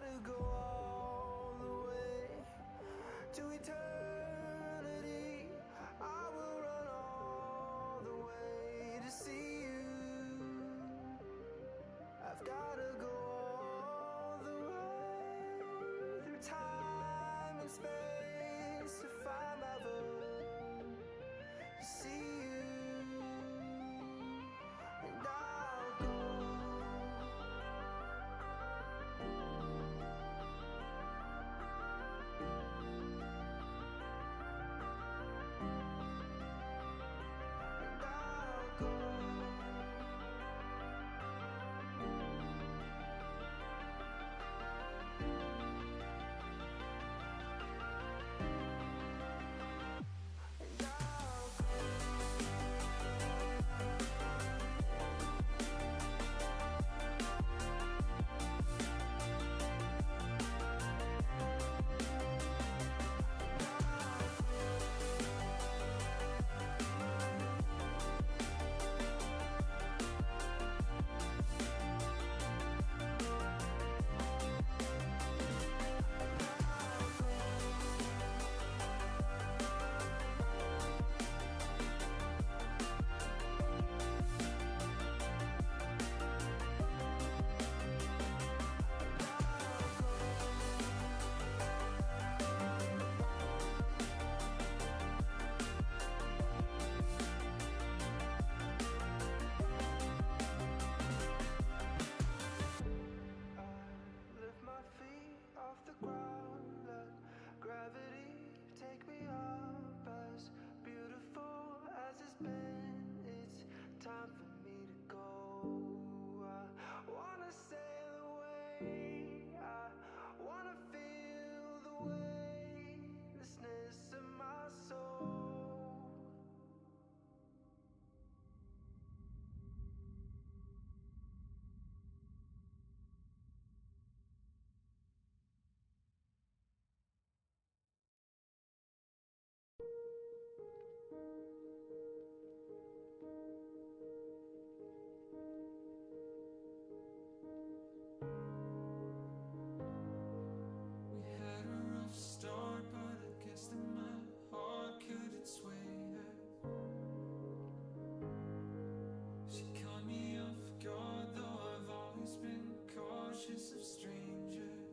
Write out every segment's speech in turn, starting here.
gotta go all the way to eternity. I will run all the way to see you. I've gotta go all the way through time and space to find my voice, to see you, and I'll go. And I'll go. And I'll go. Lift my feet off the ground, let gravity take me up. As beautiful as it's been, it's time for me to go. I wanna sail away, I wanna feel the weightlessness of my soul. We had a rough start, but I guess that my heart couldn't sway her. She caught me off guard, though I've always been cautious of strangers.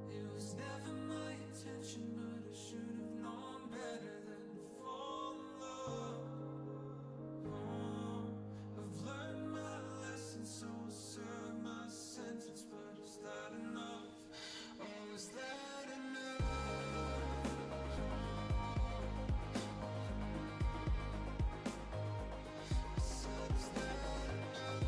It was never my intention, but I should have known better than to fall in love. Oh, I've learned my lesson, so I'll serve my sentence, but is that enough? Oh, is that enough? I said, is that enough?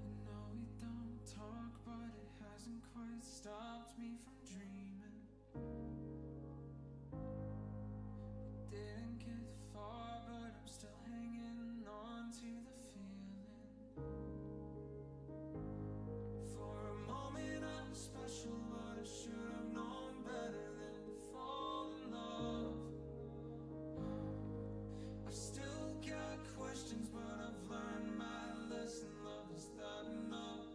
I know we don't talk, but it hasn't quite stopped me from dreaming. It didn't get far, but I'm still hanging on to the feeling. For a moment I was special, but I should have known better than to fall in love. I've still got questions, but I've learned my lesson. Love, is that enough?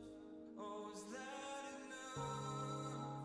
Oh, is that enough?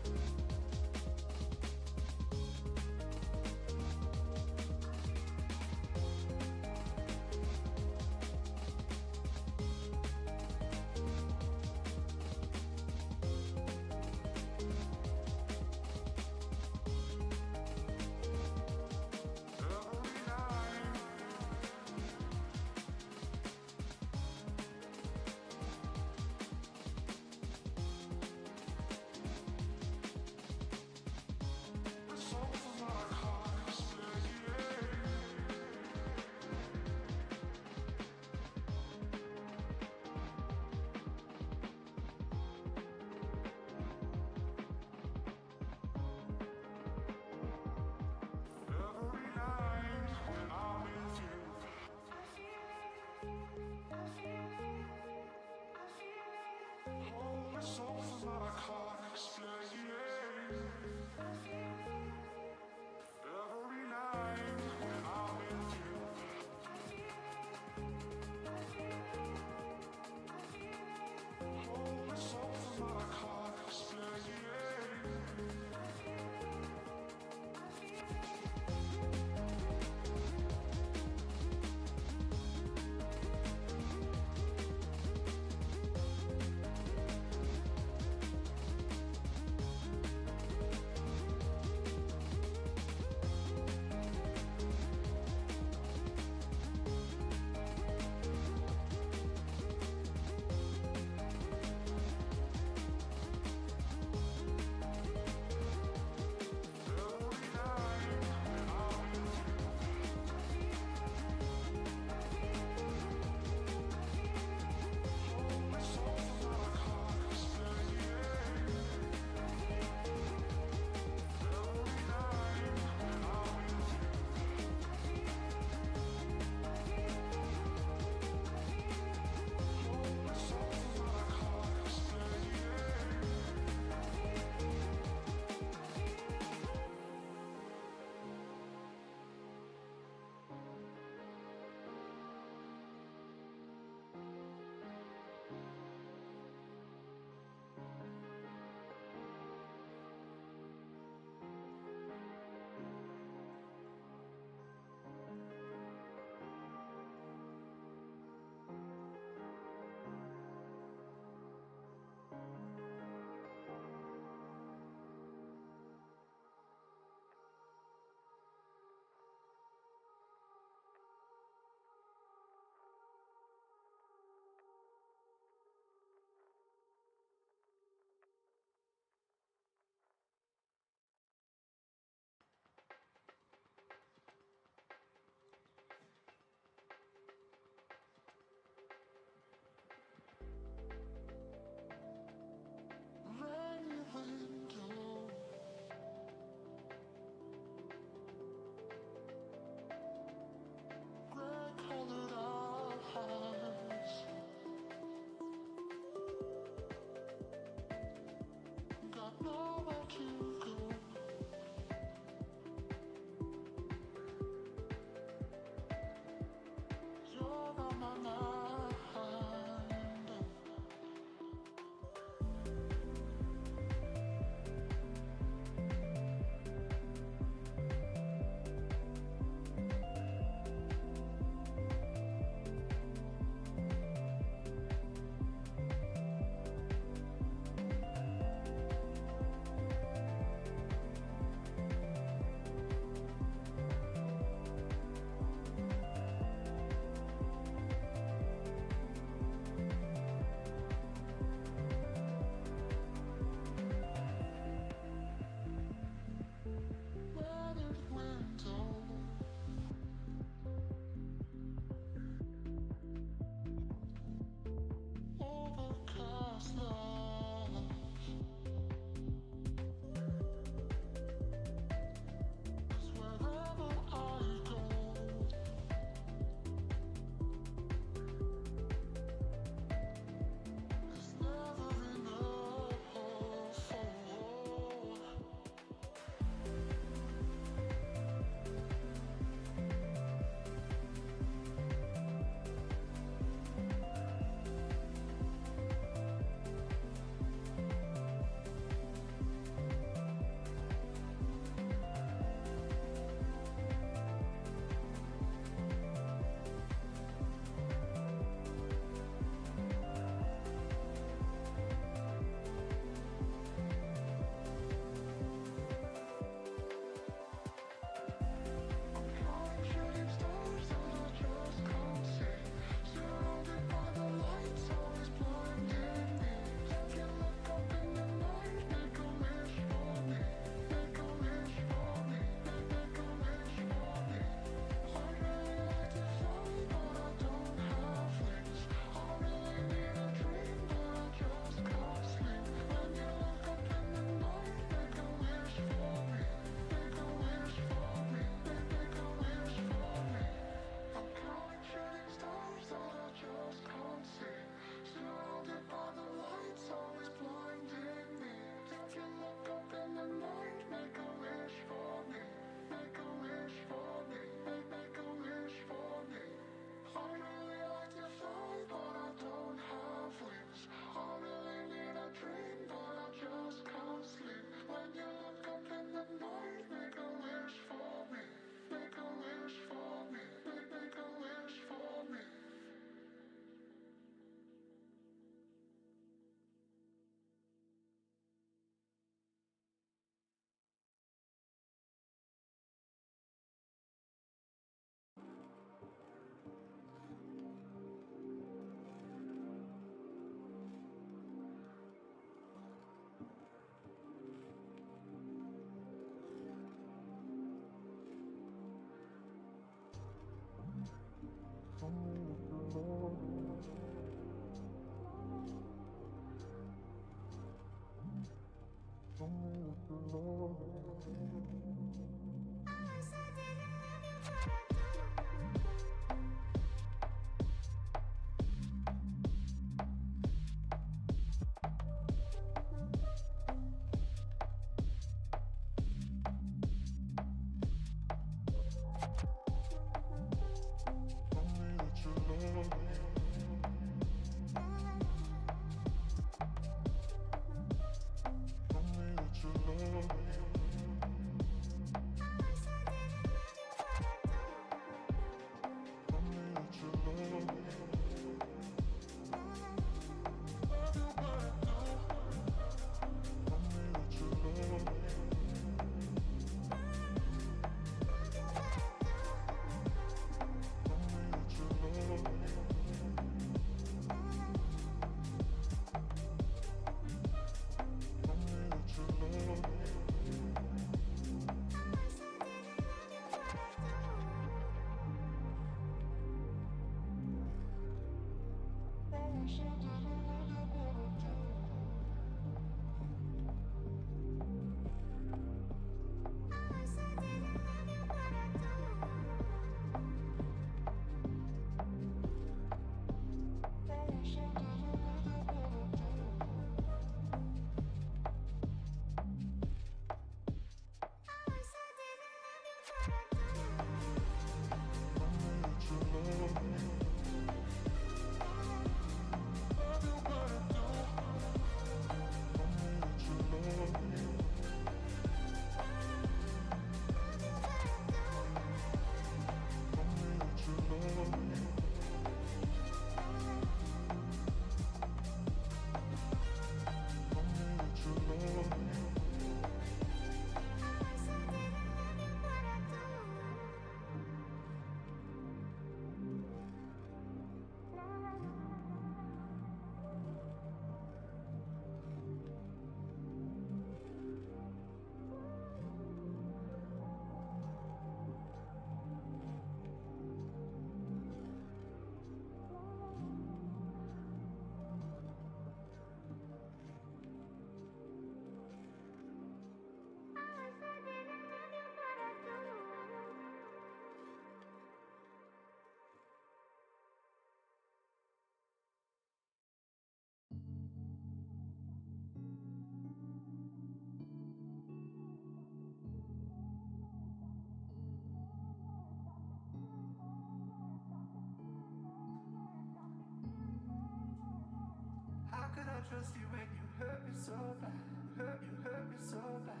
trust you when you hurt me so bad? You hurt me so bad.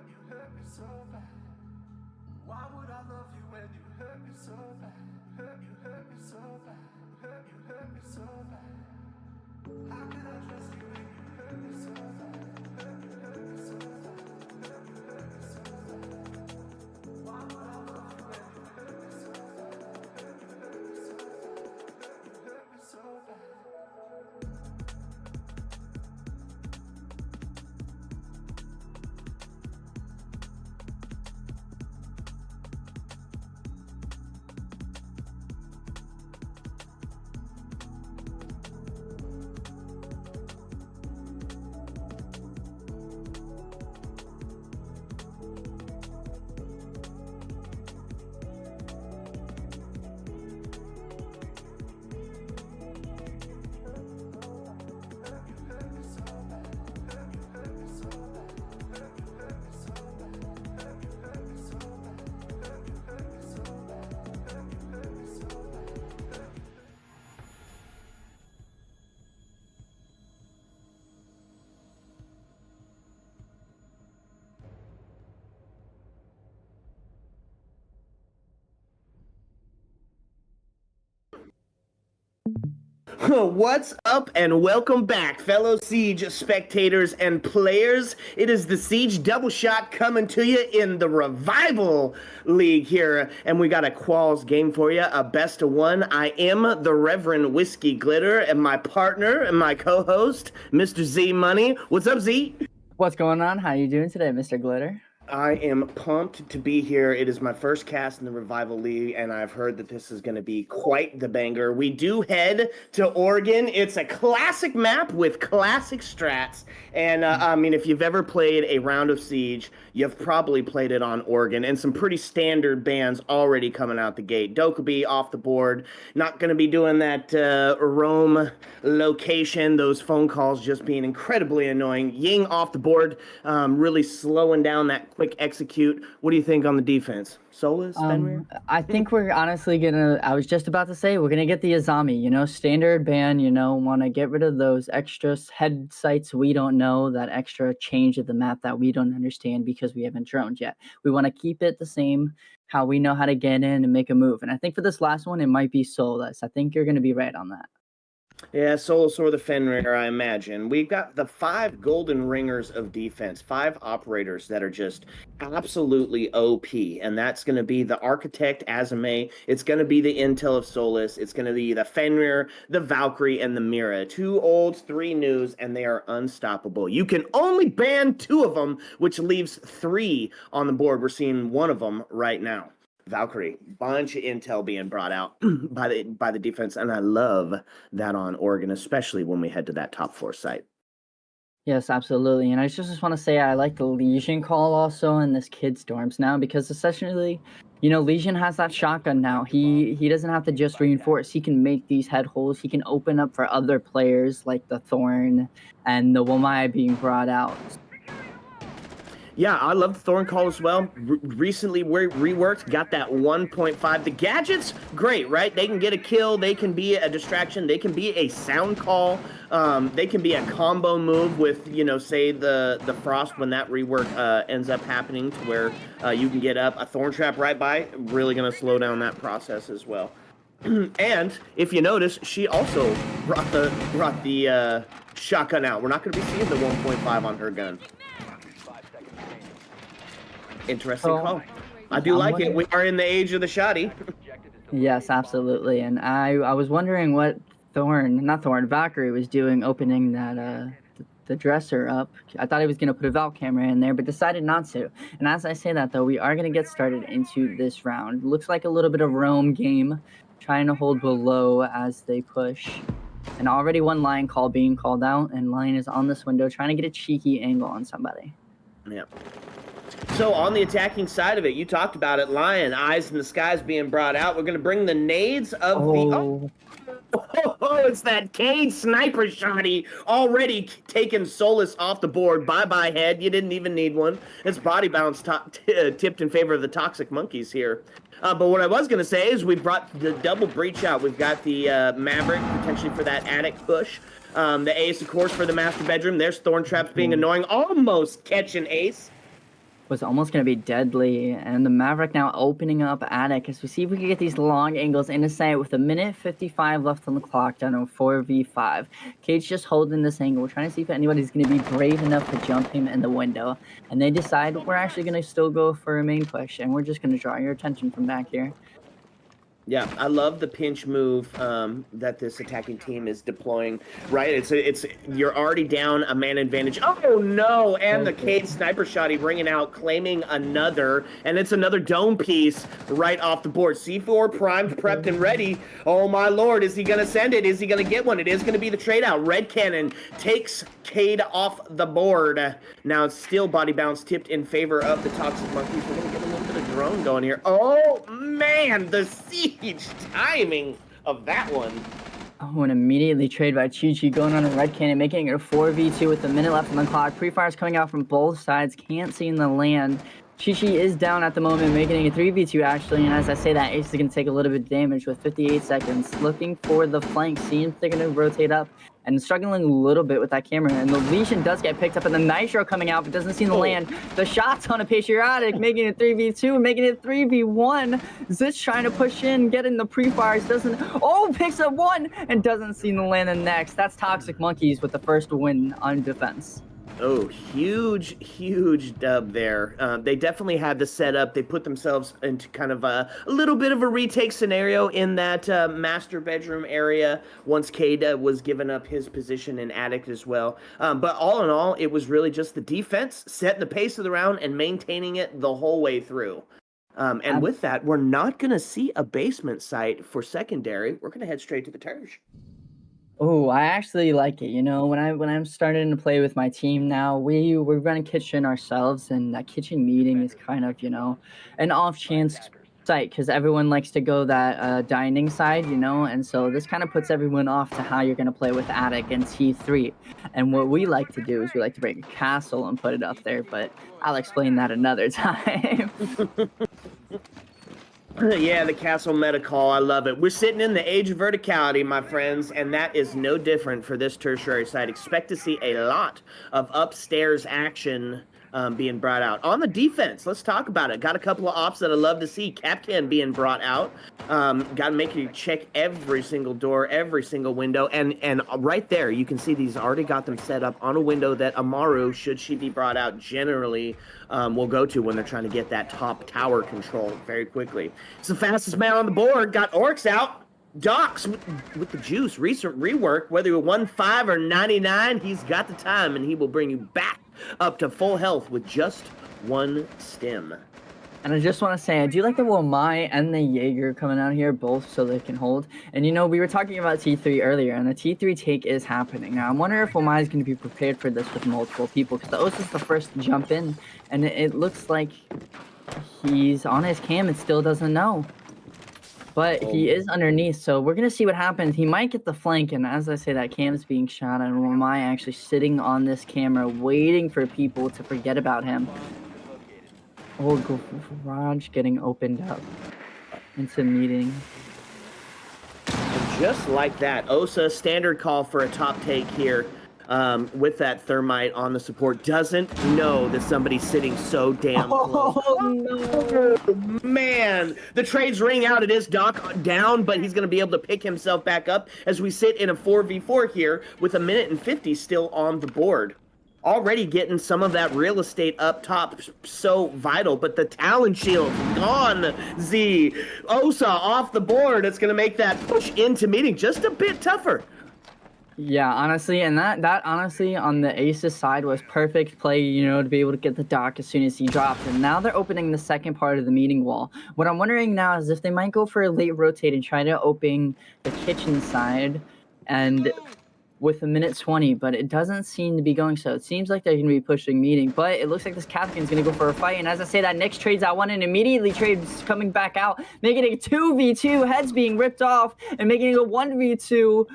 You hurt me so bad. Why would I love you when you hurt me so bad? You hurt me so bad. You hurt me so bad. How can I trust you when you hurt me so bad? You hurt me so bad. You hurt me so bad. Why would I love you when you hurt me so bad? You hurt me so bad. You hurt me so bad. What's up and welcome back, fellow Siege spectators and players. It is the Siege Double Shot coming to you in the Revival League here, and we got a Qualls game for you, a best of one. I am the Reverend Whiskey Glitter, and my partner and my co-host, Mr. Z Money. What's up, Z? What's going on? How you doing today, Mr. Glitter? I am pumped to be here. It is my first cast in the Revival League, and I've heard that this is going to be quite the banger. We do head to Oregon. It's a classic map with classic strats, and I mean, if you've ever played a round of Siege, you've probably played it on Oregon, and some pretty standard bans already coming out the gate. Dokkaebi off the board, not going to be doing that Rome location, those phone calls just being incredibly annoying. Ying off the board, really slowing down that quick execute. What do you think on the defense? Solus, Fenrir? I think we're honestly gonna, I was just about to say, we're gonna get the Azami, you know, standard ban, you know, want to get rid of those extra head sites we don't know, that extra change of the map that we don't understand because we haven't droned yet. We want to keep it the same, how we know how to get in and make a move. And I think for this last one, it might be Solus. I think you're going to be right on that. Yeah, Solus or the Fenrir, I imagine. We've got the 5 golden ringers of defense, 5 operators that are just absolutely OP, and that's going to be the Architect, Azame. It's going to be the Intel of Solus. It's going to be the Fenrir, the Valkyrie, and the Mira. 2 olds, 3 news, and they are unstoppable. You can only ban 2 of them, which leaves 3 on the board. We're seeing 1 of them right now. Valkyrie, bunch of intel being brought out by the defense, and I love that on Oregon, especially when we head to that top 4 site. Yes, absolutely. And I just want to say I like the Legion call also in this Kid Storms now, because essentially, you know, Legion has that shotgun now. He doesn't have to just reinforce. He can make these head holes. He can open up for other players like the Thorn and the Wamai being brought out. Yeah, I love the Thorn call as well. Recently reworked, got that 1.5. The gadgets, great, right? They can get a kill. They can be a distraction. They can be a sound call. They can be a combo move with, you know, say the Frost when that rework ends up happening to where you can get up. A Thorn Trap right by, really going to slow down that process as well. And if you notice, she also brought the shotgun out. We're not going to be seeing the 1.5 on her gun. Interesting call. I do like it. We are in the age of the shotty. Yes, absolutely. And I was wondering what Valkyrie was doing opening that the dresser up. I thought he was going to put a Val camera in there, but decided not to. And as I say that, though, we are going to get started into this round. Looks like a little bit of Rome game, trying to hold below as they push. And already one Lion call being called out, and Lion is on this window trying to get a cheeky angle on somebody. Yeah. So on the attacking side of it, you talked about it, Lion, eyes in the skies being brought out. We're going to bring the nades of the... Oh, it's that Cade sniper shotty already taking Solus off the board. Bye-bye, head. You didn't even need one. It's body bounce tipped in favor of the Toxic Monkeys here. But what I was going to say is we brought the double breach out. We've got the Maverick potentially for that attic push. The Ace, of course, for the master bedroom. There's Thorn Traps being annoying. Almost catching Ace. Was almost going to be deadly, and the Maverick now opening up attic as we see if we can get these long angles into sight with a minute 55 left on the clock down on 4v5. Cage just holding this angle, trying to see if anybody's going to be brave enough to jump him in the window, and they decide we're actually going to still go for a main push, and we're just going to draw your attention from back here. Yeah, I love the pinch move that this attacking team is deploying. Right, it's you're already down a man advantage. Oh no! And the Cade sniper shot he bringing out, claiming another, and it's another dome piece right off the board. C4 primed, prepped, and ready. Oh my lord, is he gonna send it? Is he gonna get one? It is gonna be the trade out. Red Cannon takes Cade off the board. Now it's still body bounce tipped in favor of the Toxic Monkeys. We're gonna get a little bit of drone going here. Oh man, the siege timing of that one. Oh, and immediately trade by Chi-Chi going on a Red Cannon, making it a 4v2 with a minute left on the clock. Pre-fires coming out from both sides, can't see in the land. Chi-Chi is down at the moment, making it a 3v2 actually, and as I say that, Ace is going to take a little bit of damage with 58 seconds. Looking for the flank, seeing if they're going to rotate up, and struggling a little bit with that camera, and the Legion does get picked up, and the Nitro coming out, but doesn't see the land. The shots on a Patriotic, making it 3v2, making it 3v1. Zitch trying to push in, getting the pre-fires, picks up one, and doesn't see the land the next. That's Toxic Monkeys with the first win on defense. Oh, huge dub there. They definitely had the setup. They put themselves into kind of a little bit of a retake scenario in that master bedroom area once Cade was given up his position in attic as well. But all in all, it was really just the defense, setting the pace of the round and maintaining it the whole way through. And with that, we're not going to see a basement site for secondary. We're going to head straight to the Terge. Oh, I actually like it. You know, when I'm starting to play with my team now, we're running kitchen ourselves, and that kitchen meeting is kind of, you know, an off chance site because everyone likes to go that dining side, you know, and so this kind of puts everyone off to how you're going to play with attic and T3. And what we like to do is we like to bring a castle and put it up there, but I'll explain that another time. Yeah, the castle meta call. I love it. We're sitting in the age of verticality, my friends, and that is no different for this tertiary site. Expect to see a lot of upstairs action being brought out. On the defense, let's talk about it. Got a couple of ops that I love to see. Capcan being brought out. Got to make you check every single door, every single window. And right there, you can see these already got them set up on a window that Amaru, should she be brought out, generally will go to when they're trying to get that top tower control very quickly. It's the fastest man on the board. Got Orcs out. Docs with the juice. Recent rework, whether you're 1-5 or 99, he's got the time, and he will bring you back up to full health with just one stem. And I just want to say, I do like the Womai and the Jaeger coming out here, both so they can hold. And, you know, we were talking about T3 earlier, and the T3 take is happening. Now, I'm wondering if Womai is going to be prepared for this with multiple people, because the Os is the first to jump in, and it looks like he's on his cam and still doesn't know. But he is underneath, so we're going to see what happens. He might get the flank, and as I say, that cam is being shot, and Womai actually sitting on this camera, waiting for people to forget about him. Oh, garage getting opened up into meeting. And just like that, Osa, standard call for a top take here. With that thermite on the support, doesn't know that somebody's sitting so damn close. Oh, no. Oh, man. The trade's ring out. It is Doc down, but he's going to be able to pick himself back up as we sit in a 4v4 here with a minute and 50 still on the board. Already getting some of that real estate up top, so vital, but the Talon Shield gone, Z. Osa off the board. It's going to make that push into meeting just a bit tougher. Yeah, honestly, and that honestly on the Aces side was perfect play, you know, to be able to get the Doc as soon as he dropped. And now they're opening the second part of the meeting wall. What I'm wondering now is if they might go for a late rotate and try to open the kitchen side and with a minute 20, but it doesn't seem to be going so. It seems like they're going to be pushing meeting, but it looks like this Captain's going to go for a fight. And as I say that, Nyx trades that one and immediately trades coming back out, making it a 2v2, heads being ripped off and making it a 1v2.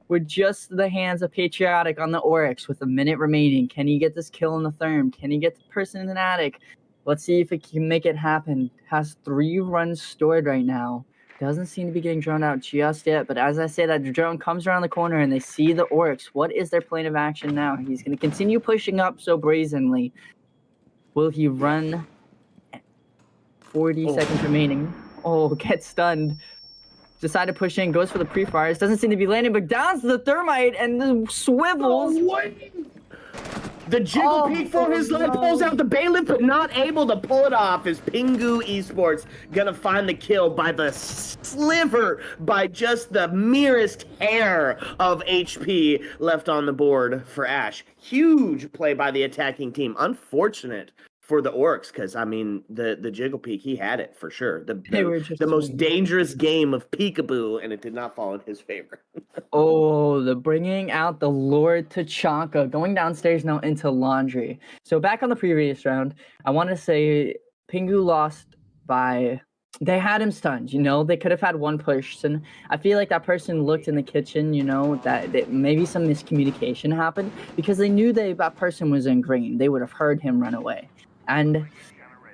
With just the hands of Patriotic on the Oryx with a minute remaining. Can he get this kill in the therm? Can he get the person in an attic? Let's see if it can make it happen. Has 3 runs stored right now. Doesn't seem to be getting drawn out just yet, but as I said, that drone comes around the corner and they see the Oryx. What is their plan of action now? He's going to continue pushing up so brazenly. Will he run? 40 seconds remaining. Oh, gets stunned. Decide to push in, goes for the pre-fires. Doesn't seem to be landing, but downs the thermite and the swivels. What? The jiggle peek for his life pulls out the bailiff, but not able to pull it off. As Pingu Esports gonna find the kill by the sliver, by just the merest hair of HP left on the board for Ash. Huge play by the attacking team. Unfortunate for the Orcs, because I mean the jiggle peek, he had it for sure. The most dangerous game of peekaboo, and it did not fall in his favor. Oh, the bringing out the Lord Tachanka, going downstairs now into laundry. So back on the previous round, I want to say Pingu lost by. They had him stunned, they could have had one person. I feel like that person looked in the kitchen, that maybe some miscommunication happened because they knew that person was in green. They would have heard him run away. And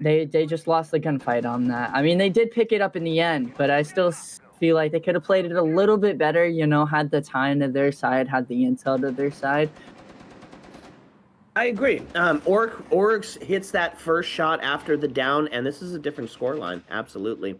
they just lost the gunfight on that. I mean, they did pick it up in the end, but I still feel like they could have played it a little bit better, had the time to their side, had the intel to their side. I agree. Oryx hits that first shot after the down, and this is a different scoreline. Absolutely.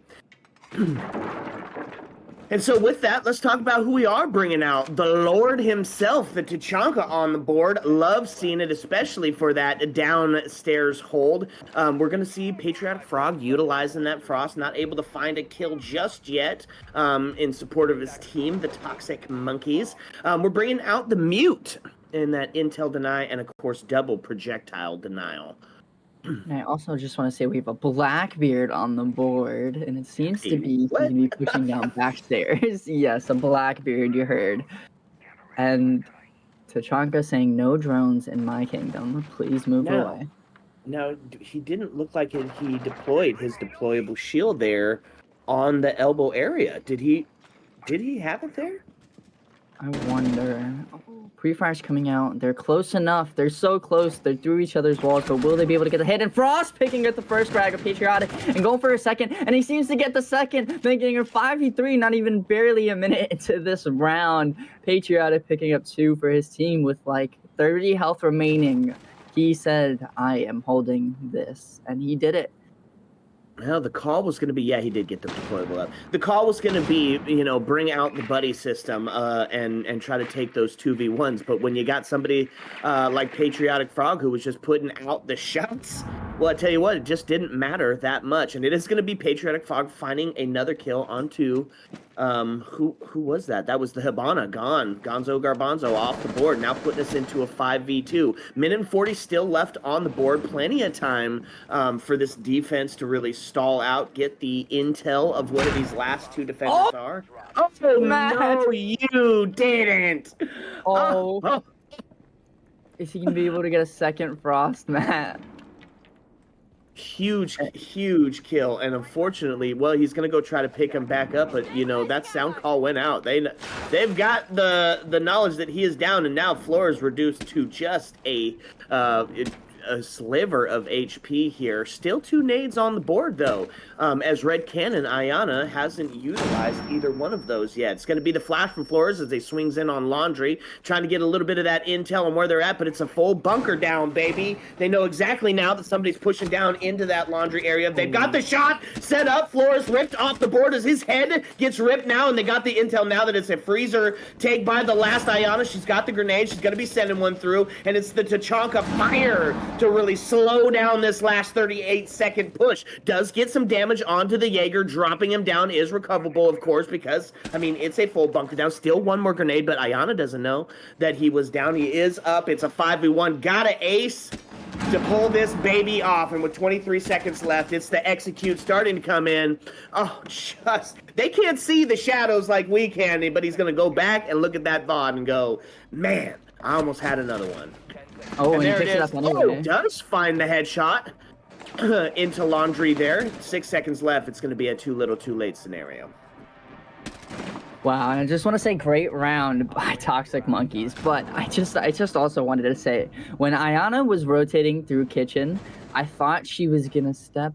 And so with that, let's talk about who we are bringing out. The Lord himself, the Tachanka on the board. Love seeing it, especially for that downstairs hold. We're going to see Patriotic Frog utilizing that Frost, not able to find a kill just yet in support of his team, the Toxic Monkeys. We're bringing out the Mute in that intel deny and, of course, double projectile denial. And I also just want to say we have a Blackbeard on the board, and it seems to be he's going to be pushing down backstairs. Yes, a Blackbeard, you heard. And Tachanka saying, no drones in my kingdom. Please move away. Now, he didn't look like he deployed his deployable shield there on the elbow area. Did he have it there? I wonder. Pre-fire's coming out. They're close enough. They're so close. They're through each other's walls, but will they be able to get the hit? And Frost picking up the first frag of Patriotic and going for a second, and he seems to get the second, making a 5v3, not even barely a minute into this round. Patriotic picking up 2 for his team with like 30 health remaining. He said, I am holding this, and he did it. Well, the call was going to be, he did get the deployable up. The call was going to be, bring out the buddy system and try to take those 2v1s. But when you got somebody like Patriotic Frog who was just putting out the shots, well, I tell you what, it just didn't matter that much. And it is going to be Patriotic Frog finding another kill onto, who was that? That was the Hibana, Gonzo Garbanzo off the board, now putting us into a 5v2. Minute and 40 still left on the board. Plenty of time for this defense to really stall out, get the intel of what these last 2 defenders are. Oh, Matt. No, you didn't. Oh. Is he going to be able to get a second Frost, Matt? Huge kill, and unfortunately, well, he's gonna go try to pick him back up, but that sound call went out. They've got the knowledge that he is down, and now Floor is reduced to just a sliver of HP here. Still 2 nades on the board, though, as Red Cannon Ayana hasn't utilized either one of those yet. It's going to be the flash from Flores as they swings in on Laundry, trying to get a little bit of that intel on where they're at, but it's a full bunker down, baby. They know exactly now that somebody's pushing down into that Laundry area. They've got the shot set up. Flores ripped off the board as his head gets ripped now, and they got the intel now that it's a freezer take by the last Ayana. She's got the grenade. She's going to be sending one through, and it's the Tachanka fire to really slow down this last 38-second push. Does get some damage onto the Jaeger. Dropping him down is recoverable, of course, because, I mean, it's a full bunker down. Still one more grenade, but Ayana doesn't know that he was down. He is up. It's a 5v1. Gotta ace to pull this baby off, and with 23 seconds left, it's the execute starting to come in. Oh, they can't see the shadows like we can, but he's going to go back and look at that VOD and go, man, I almost had another one. Oh, and there he picks it up anyway. Oh, does find the headshot into Laundry there. 6 seconds left. It's going to be a too little, too late scenario. Wow, and I just want to say great round by Toxic Monkeys, but I just also wanted to say when Ayana was rotating through kitchen, I thought she was gonna step.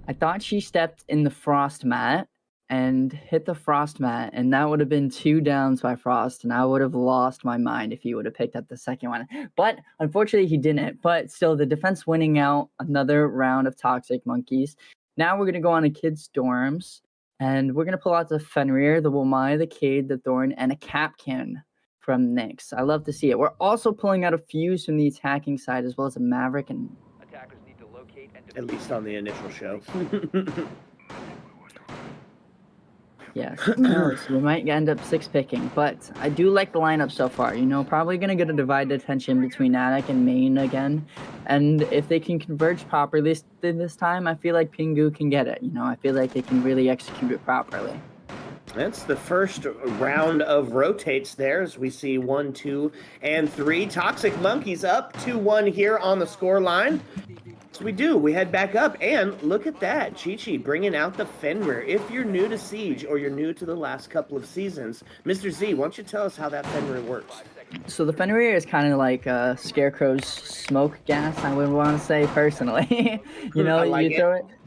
I thought she stepped in the frost mat and hit the frost mat, and that would have been 2 downs by Frost, and I would have lost my mind if he would have picked up the second one. But unfortunately, he didn't. But still, the defense winning out another round of Toxic Monkeys. Now we're gonna go on to Kid Storms, and we're gonna pull out the Fenrir, the Womai, the Cade, the Thorn, and a Capcan from Nyx. I love to see it. We're also pulling out a Fuse from the attacking side, as well as a Maverick and At least on the initial show. yes, who knows? We might end up 6-picking, but I do like the lineup so far. You know, probably going to get a divided attention between Attic and Main again. And if they can converge properly this time, I feel like PINGU can get it. You know, I feel like they can really execute it properly. That's the first round of rotates there as we see 1, 2, and 3. Toxic Monkeys up 2-1 here on the score line. So we head back up, and look at that, Chi-Chi bringing out the Fenrir. If you're new to Siege or you're new to the last couple of seasons, Mr. Z, why don't you tell us how that Fenrir works? So the Fenrir is kind of like Scarecrow's smoke gas, I would want to say personally. You know, like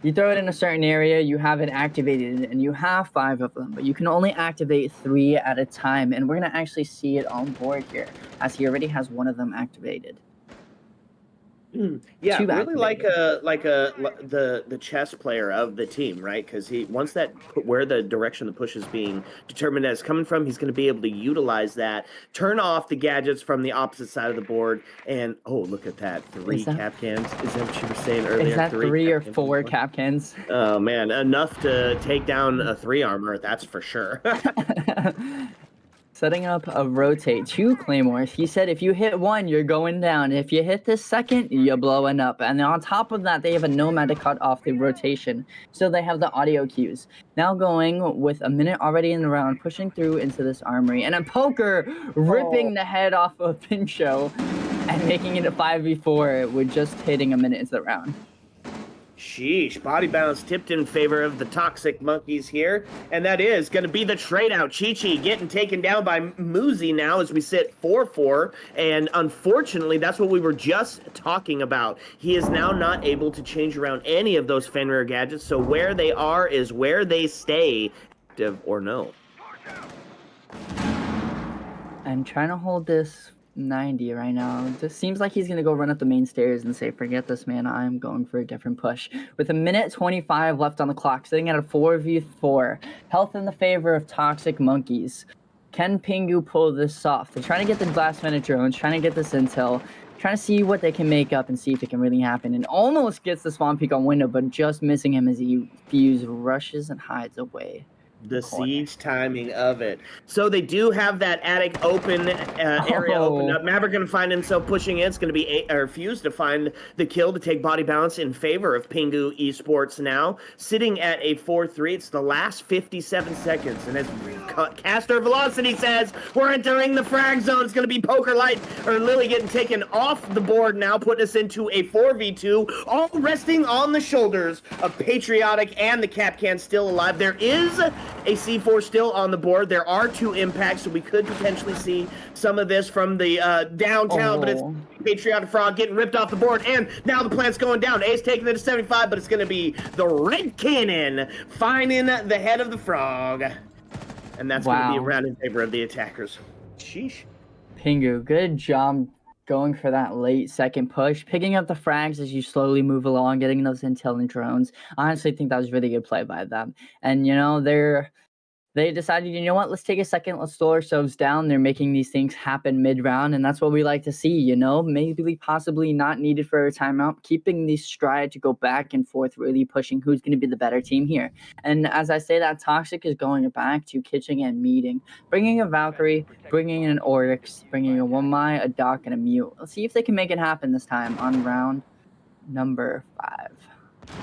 you throw it in a certain area, you have it activated, and you have 5 of them, but you can only activate 3 at a time, and we're gonna actually see it on board here, as he already has 1 of them activated. Yeah, Too bad. really like the chess player of the team, right? Because once where the direction the push is being determined as coming from, he's going to be able to utilize that, turn off the gadgets from the opposite side of the board, and oh, look at that, 3 cap cans. Is that what you were saying earlier? Is that 3 or 4 cap cans? Oh man, enough to take down a 3 armor, that's for sure. Setting up a rotate 2 claymores. He said if you hit 1, you're going down. If you hit the second, you're blowing up. And on top of that, they have a nomad to cut off the rotation. So they have the audio cues. Now going with a minute already in the round, pushing through into this armory. And a poker ripping the head off of Pincho and making it a 5v4 with just hitting a minute into the round. Sheesh, body balance tipped in favor of the Toxic Monkeys here, and that is going to be the trade-out. Chi-Chi getting taken down by Muzi now as we sit 4-4, and unfortunately, that's what we were just talking about. He is now not able to change around any of those Fenrir gadgets, so where they are is where they stay, active or no. I'm trying to hold this 90 right now. It just seems like he's gonna go run up the main stairs and say, forget this, man, I'm going for a different push. With a minute 25 left on the clock, sitting at a 4v4, health in the favor of Toxic Monkeys. Can PINGU pull this off? They're trying to get the last minute drones, trying to get this intel, trying to see what they can make up and see if it can really happen, and almost gets the spawn peek on window, but just missing him as he Fuse rushes and hides away. The siege timing of it. So they do have that attic open area opened up. Maverick going to find himself pushing in. It's going to be Fuse to find the kill to take body balance in favor of PINGU Esports now. Sitting at a 4-3. It's the last 57 seconds. And as caster velocity says, we're entering the frag zone. It's going to be Poker Light or Lily getting taken off the board now, putting us into a 4v2, all resting on the shoulders of Patriotic and the Capcan still alive. There is a C4 still on the board. There are 2 impacts, so we could potentially see some of this from the downtown, but it's Patriotic Frog getting ripped off the board, and now the plant's going down. Ace taking it to 75, but it's going to be the Red Cannon finding the head of the frog. And that's going to be a round in favor of the attackers. Sheesh. PINGU, good job going for that late second push, picking up the frags as you slowly move along, getting those intel and drones. I honestly think that was really good play by them. And, you know, they decided, you know what, let's take a second, let's slow ourselves down. They're making these things happen mid-round, and that's what we like to see, you know? Maybe possibly not needed for a timeout, keeping the stride to go back and forth, really pushing who's going to be the better team here. And as I say that, Toxic is going back to kitchen and meeting, bringing a Valkyrie, bringing an Oryx, bringing a Womai, a Doc, and a Mute. Let's see if they can make it happen this time on round number 5.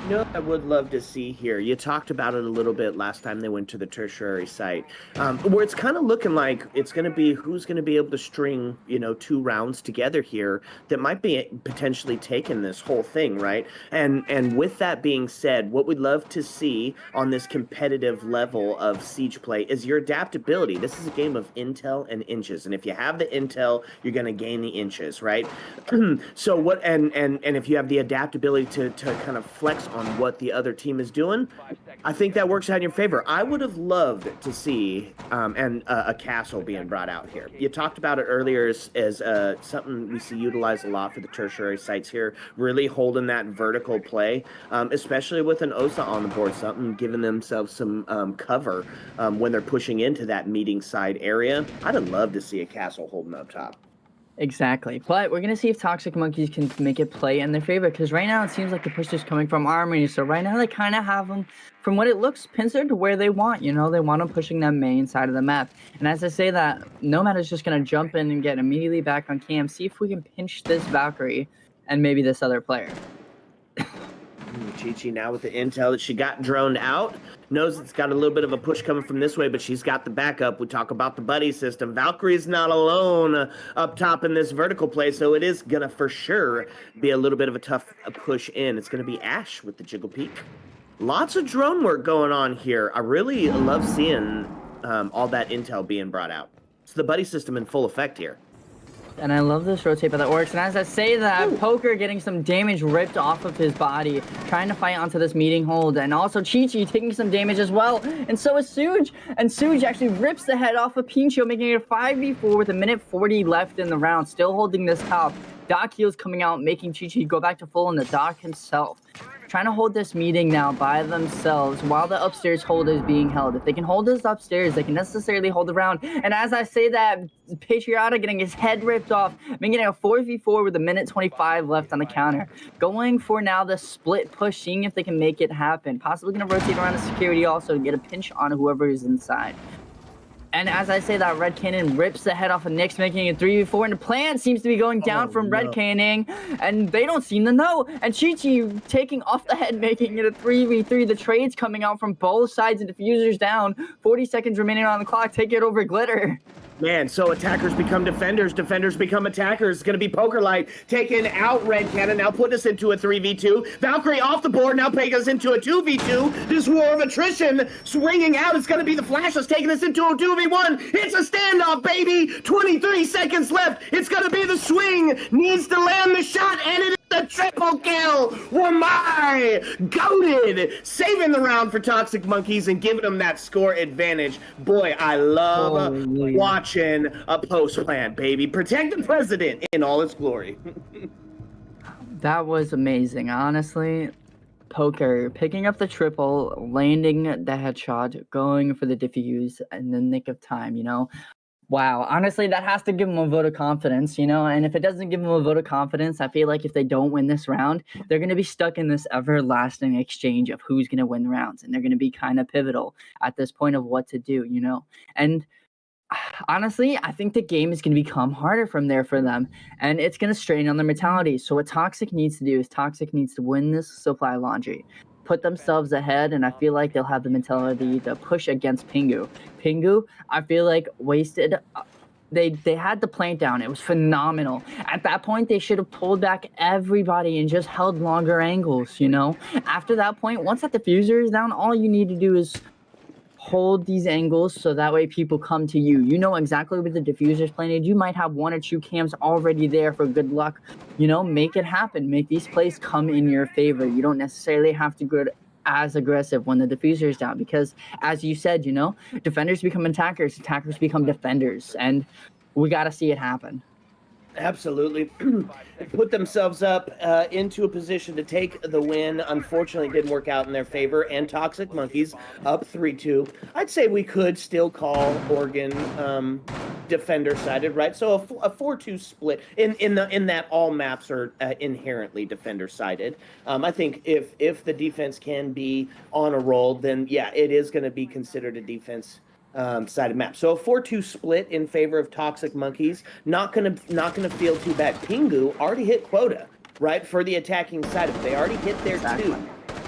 You know, I would love to see here. You talked about it a little bit last time they went to the tertiary site, where it's kind of looking like it's going to be who's going to be able to string, 2 rounds together here that might be potentially taking this whole thing, right? And with that being said, what we'd love to see on this competitive level of siege play is your adaptability. This is a game of intel and inches, and if you have the intel, you're going to gain the inches, right? So what? And if you have the adaptability to kind of flex on what the other team is doing, I think that works out in your favor. I would have loved to see a castle being brought out here. You talked about it earlier as something we see utilized a lot for the tertiary sites here, really holding that vertical play, especially with an Osa on the board, something giving themselves some cover when they're pushing into that meeting side area. I'd have loved to see a castle holding up top. Exactly. But we're going to see if Toxic Monkeys can make it play in their favor, because right now it seems like the push is coming from Armory. So right now they kind of have them, from what it looks, pincered to where they want. They want them pushing that main side of the map. And as I say that, Nomad is just going to jump in and get immediately back on cam, see if we can pinch this Valkyrie and maybe this other player. Chi-Chi now with the intel that she got droned out. Knows it's got a little bit of a push coming from this way, but she's got the backup. We talk about the buddy system. Valkyrie's not alone up top in this vertical play, so it is going to for sure be a little bit of a tough push in. It's going to be Ash with the Jiggle Peak. Lots of drone work going on here. I really love seeing all that intel being brought out. It's the buddy system in full effect here. And I love this rotate by the Orcs. And as I say that, Poker getting some damage ripped off of his body, trying to fight onto this meeting hold. And also Chi-Chi taking some damage as well. And so is Suj. And Suj actually rips the head off of Pincho, making it a 5v4 with 1:40 left in the round. Still holding this top. Doc heals coming out, making Chi-Chi go back to full, and the Doc himself trying to hold this meeting now by themselves while the upstairs hold is being held. If they can hold this upstairs, they can necessarily hold the round. And as I say that, Patriotta getting his head ripped off, making it a 4v4 with 1:25 left on the counter. Going for now the split push, seeing if they can make it happen. Possibly going to rotate around the security also to get a pinch on whoever is inside. And as I say that, Red Cannon rips the head off of Nyx, making it 3v4, and the plan seems to be going down from Red Cannon, and they don't seem to know. And Chi-Chi taking off the head, making it a 3v3. The trades coming out from both sides, and diffusers down. 40 seconds remaining on the clock. Take it over Glitter. Man, so attackers become defenders, defenders become attackers. It's going to be Poker Light taking out Red Cannon, now putting us into a 3v2. Valkyrie off the board, now taking us into a 2v2. This war of attrition swinging out. It's going to be the Flashes taking us into a 2v1. It's a standoff, baby. 23 seconds left. It's going to be the swing. Needs to land the shot, and it is the triple kill. Wamai, goated, saving the round for Toxic Monkeys and giving them that score advantage. Boy, I love watching a post plan, baby. Protect the president in all its glory. That was amazing, honestly. Poker picking up the triple, landing the headshot, going for the diffuse in the nick of time, Wow, honestly, that has to give them a vote of confidence, and if it doesn't give them a vote of confidence, I feel like if they don't win this round, they're going to be stuck in this everlasting exchange of who's going to win the rounds, and they're going to be kind of pivotal at this point of what to do, And honestly, I think the game is going to become harder from there for them, and it's going to strain on their mentality. So what Toxic needs to do is Toxic needs to win this supply laundry, put themselves ahead, and I feel like they'll have the mentality to push against Pingu. Pingu, I feel like wasted. They had the plant down. It was phenomenal. At that point, they should have pulled back everybody and just held longer angles, After that point, once that diffuser is down, all you need to do is hold these angles so that way people come to you. You know exactly where the diffuser's planted. You might have 1 or 2 cams already there for good luck. Make it happen. Make these plays come in your favor. You don't necessarily have to go as aggressive when the diffuser is down because, as you said, defenders become attackers, attackers become defenders, and we got to see it happen. Absolutely. Put themselves up into a position to take the win. Unfortunately, it didn't work out in their favor, and Toxic Monkeys up 3-2. I'd say we could still call Oregon defender-sided, right? So a 4-2 split in that all maps are inherently defender-sided. I think if the defense can be on a roll, then yeah, it is going to be considered a defense sided map. So a 4-2 split in favor of Toxic Monkeys. Not gonna feel too bad. Pingu already hit quota, right, for the attacking side of it. They already hit their 2.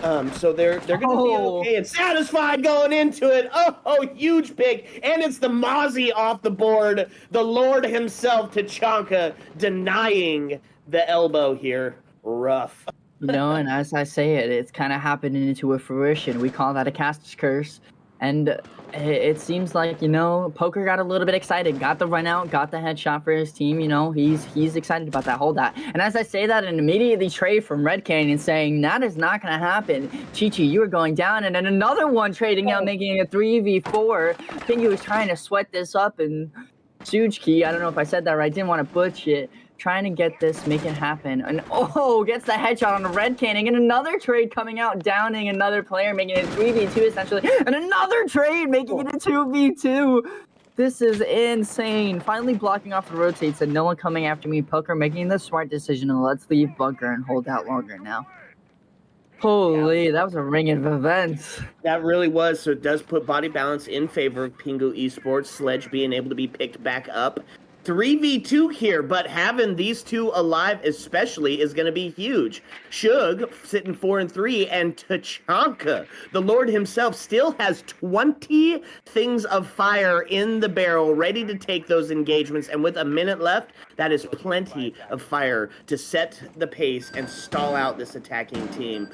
So they're going to be okay and satisfied going into it. Oh, huge pick. And it's the Mozzie off the board. The Lord himself, Tachanka, denying the elbow here. Rough. And as I say it, it's kind of happening into a fruition. We call that a caster's curse. And it seems like, Poker got a little bit excited, got the run out, got the headshot for his team. He's excited about that whole that. And as I say that, and immediately trade from Red Canyon saying, that is not going to happen. Chi-Chi, you are going down. And then another one trading out, making it a 3v4. PINGU was trying to sweat this up. And Sujki, I don't know if I said that right, didn't want to butch it. Trying to get this, make it happen. And gets the headshot on the Red Canning. And another trade coming out, downing another player, making it 3v2 essentially. And another trade, making it a 2v2. This is insane. Finally blocking off the rotates and no one coming after me. Poker making the smart decision and let's leave bunker and hold out longer now. Holy, that was a ring of events. That really was. So it does put body balance in favor of PINGU Esports. Sledge being able to be picked back up. 3v2 here, but having these two alive especially is going to be huge. Shug sitting 4-3, and Tachanka, the Lord himself, still has 20 things of fire in the barrel, ready to take those engagements. And with a minute left, that is plenty of fire to set the pace and stall out this attacking team.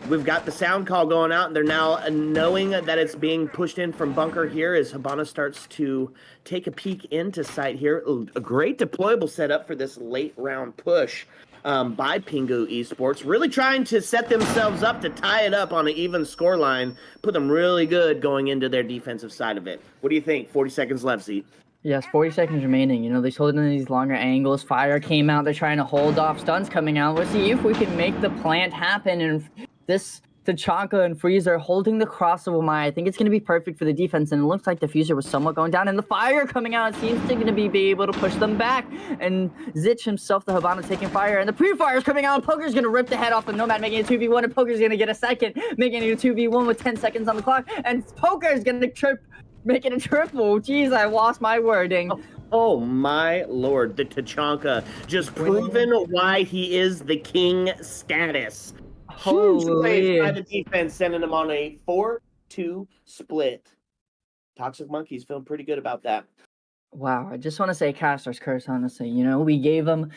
We've got the sound call going out, and they're now knowing that it's being pushed in from bunker here as Habana starts to take a peek into sight here. A great deployable setup for this late round push by PINGU Esports. Really trying to set themselves up to tie it up on an even scoreline. Put them really good going into their defensive side of it. What do you think? 40 seconds left, Z. Yes, 40 seconds remaining. They're holding these longer angles. Fire came out. They're trying to hold off. Stuns coming out. Let's see if we can make the plant happen. And this Tachanka and Freeze are holding the crossover mine. I think it's going to be perfect for the defense. And it looks like the Fuser was somewhat going down. And the fire coming out seems to going to be able to push them back. And Zich himself, the Habana, taking fire. And the pre-fire is coming out. Poker's going to rip the head off the Nomad, making it 2v1. And Poker's going to get a second, making it a 2v1 with 10 seconds on the clock. And Poker's going to trip. Make it a triple. Jeez, I lost my wording. Oh my lord, the Tachanka just proven why he is the king status. Huge plays by the defense, sending him on a 4-2 split. Toxic Monkeys feeling pretty good about that. Wow, I just want to say Caster's curse, honestly. We gave them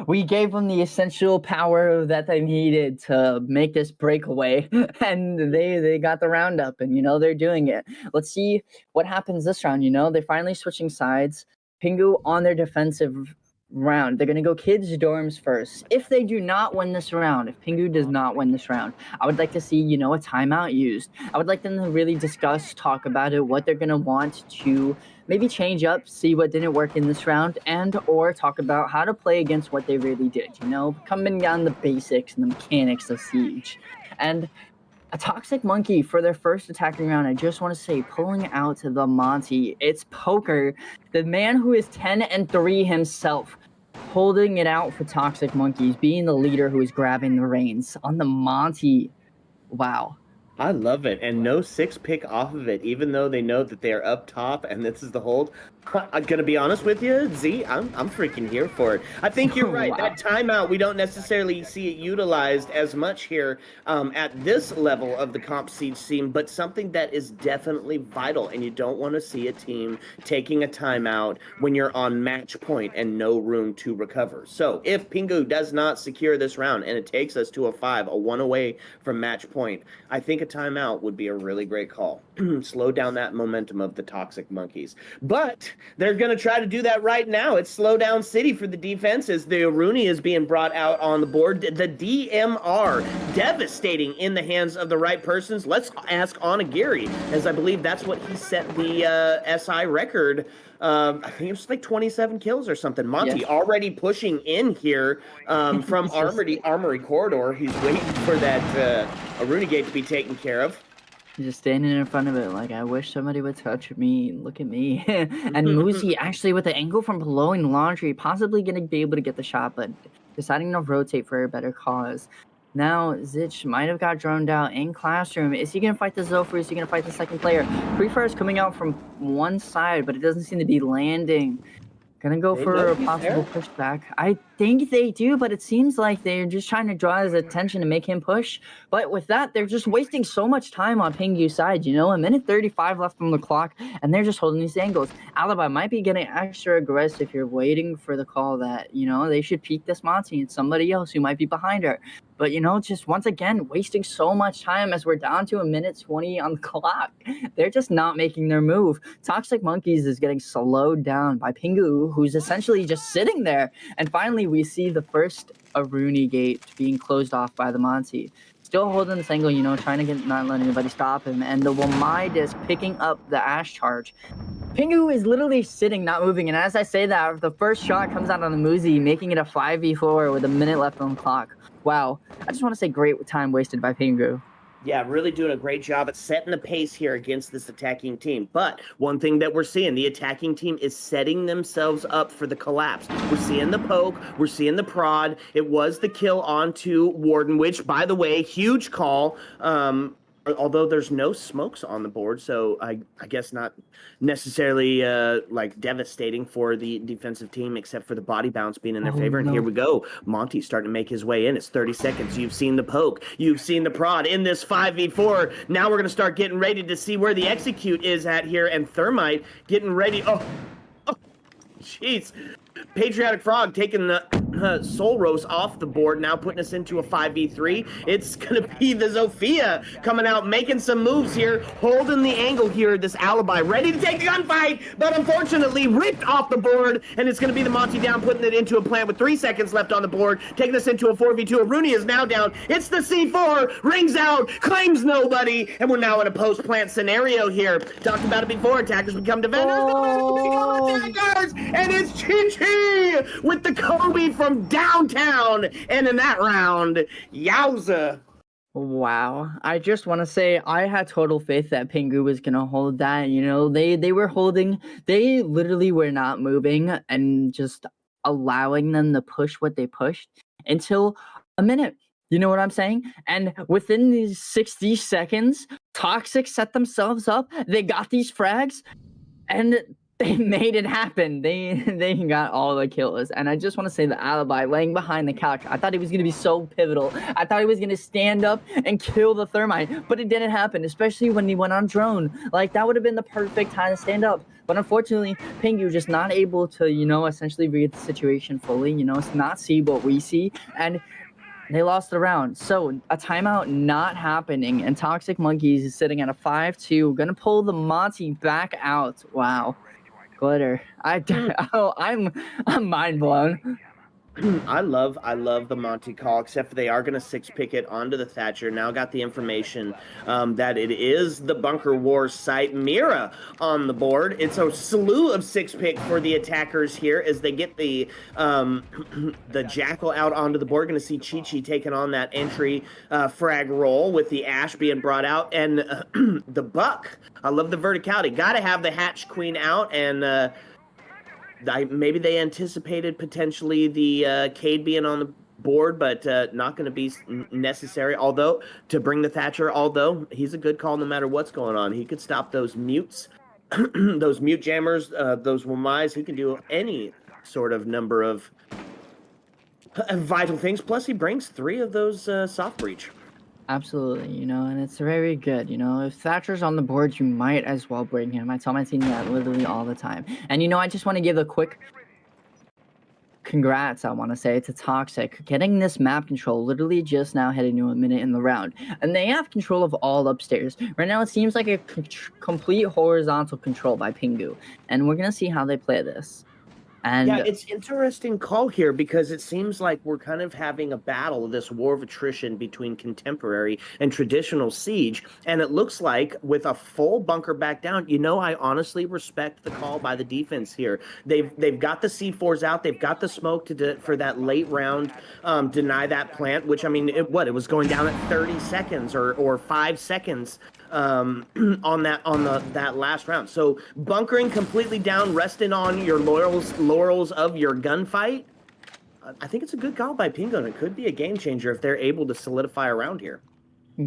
the essential power that they needed to make this breakaway, and they got the roundup, and they're doing it. Let's see what happens this round. They're finally switching sides. PINGU on their defensive round. They're going to go kids' dorms first. If they do not win this round, if PINGU does not win this round, I would like to see, a timeout used. I would like them to really talk about it, what they're going to want to maybe change up, see what didn't work in this round, and or talk about how to play against what they really did, coming down the basics and the mechanics of Siege. And a Toxic Monkey for their first attacking round, I just want to say, pulling out the Monty. It's Poker, the man who is 10-3 himself, holding it out for Toxic Monkeys, being the leader who is grabbing the reins on the Monty. Wow. I love it, and no 6-pick off of it, even though they know that they are up top, and this is the hold. I'm gonna be honest with you, Z. I'm freaking here for it. I think you're right. Wow. That timeout, we don't necessarily see it utilized as much here at this level of the comp siege scene, but something that is definitely vital. And you don't want to see a team taking a timeout when you're on match point and no room to recover. So if PINGU does not secure this round and it takes us to a 1 away from match point, I think a timeout would be a really great call. Slow down that momentum of the Toxic Monkeys. But they're going to try to do that right now. It's slow down city for the defense as the Aruni is being brought out on the board. The DMR devastating in the hands of the right persons. Let's ask Onagiri, as I believe that's what he set the SI record. I think it was like 27 kills or something. Monty already pushing in here from Armory Corridor. He's waiting for that Aruni gate to be taken care of. Just standing in front of it like, I wish somebody would touch me. Look at me. And Muzi actually with the angle from below in laundry, possibly going to be able to get the shot, but deciding to rotate for a better cause. Now, Zich might have got droned out in classroom. Is he going to fight the Zofer? Is he going to fight the second player? Pre-fire is coming out from one side, but it doesn't seem to be landing. Gonna go for a possible pushback. I think they do, but it seems like they're just trying to draw his attention to make him push. But with that, they're just wasting so much time on PINGU's side, you know? A minute 35 left on the clock, and they're just holding these angles. Alibi might be getting extra aggressive here, waiting for the call that, you know, they should peek this Monty and somebody else who might be behind her. But, you know, just once again, wasting so much time as we're down to a minute 20 on the clock. They're just not making their move. Toxic Monkeys is getting slowed down by PINGU, who's essentially just sitting there. And finally, we see the first Aruni gate being closed off by the Monty. Still holding this angle, you know, trying to not let anybody stop him. And the Wamai disc picking up the Ash charge. PINGU is literally sitting, not moving. And as I say that, the first shot comes out on the Muzi, making it a 5v4 with a minute left on the clock. Wow. I just want to say great time wasted by PINGU. Yeah, really doing a great job at setting the pace here against this attacking team. But one thing that we're seeing, the attacking team is setting themselves up for the collapse. We're seeing the poke. We're seeing the prod. It was the kill onto Warden, which, by the way, huge call. Although there's no smokes on the board, so I guess not necessarily like devastating for the defensive team, except for the body bounce being in their favor. No. And here we go. Monty's starting to make his way in. It's 30 seconds. You've seen the poke. You've seen the prod in this 5v4. Now we're going to start getting ready to see where the execute is at here. And Thermite getting ready. Oh, jeez. Patriotic Frog taking the Soul Roast off the board, now putting us into a 5v3. It's going to be the Zofia coming out, making some moves here, holding the angle here, this Alibi, ready to take the gunfight, but unfortunately ripped off the board, and it's going to be the Monty down, putting it into a plant with 3 seconds left on the board, taking us into a 4v2. Rooney is now down. It's the C4, rings out, claims nobody, and we're now in a post-plant scenario here. Talked about it before, attackers become defenders, attackers, and it's Chi-Chi with the Kobe from downtown, and in that round, yowza. Wow. I just want to say I had total faith that PINGU was going to hold that. You know, they were holding, they literally were not moving and just allowing them to push what they pushed until a minute. You know what I'm saying? And within these 60 seconds, Toxic set themselves up. They got these frags, and they made it happen. They got all the kills. And I just want to say the Alibi laying behind the couch. I thought he was going to be so pivotal. I thought he was going to stand up and kill the Thermite, but it didn't happen, especially when he went on drone. Like, that would have been the perfect time to stand up. But unfortunately, PINGU just not able to, you know, essentially read the situation fully, you know, not see what we see. And they lost the round. So a timeout not happening, and Toxic Monkeys is sitting at a 5-2. Gonna pull the Monty back out. Wow. Glitter. I'm mind blown. I love the Monty call, except for they are going to 6-pick it onto the Thatcher. Now got the information that it is the Bunker Wars site. Mira on the board. It's a slew of 6-pick for the attackers here as they get the Jackal out onto the board. Going to see Chi-Chi taking on that entry frag roll with the Ash being brought out. And the Buck. I love the verticality. Got to have the Hatch Queen out, and maybe they anticipated potentially the Cade being on the board, but not going to be necessary. Although, to bring the Thatcher, although he's a good call no matter what's going on. He could stop those mutes, those mute jammers, those Wamais. He can do any sort of number of vital things. Plus, he brings 3 of those soft breach. Absolutely, you know, and it's very good. You know, if Thatcher's on the board, you might as well bring him. I tell my team that literally all the time. And, you know, I just want to give a quick congrats, I want to say, to Toxic. Getting this map control, literally just now heading to a minute in the round. And they have control of all upstairs. Right now, it seems like a complete horizontal control by PINGU. And we're going to see how they play this. And yeah, it's interesting call here because it seems like we're kind of having a battle, this war of attrition between contemporary and traditional Siege. And it looks like with a full bunker back down, you know, I honestly respect the call by the defense here. They've got the C4s out. They've got the smoke for that late round, deny that plant, which, I mean, it was going down at 30 seconds or 5 seconds on that last round. So bunkering completely down, resting on your laurels of your gunfight. I think it's a good call by PINGU, and it could be a game changer if they're able to solidify around here.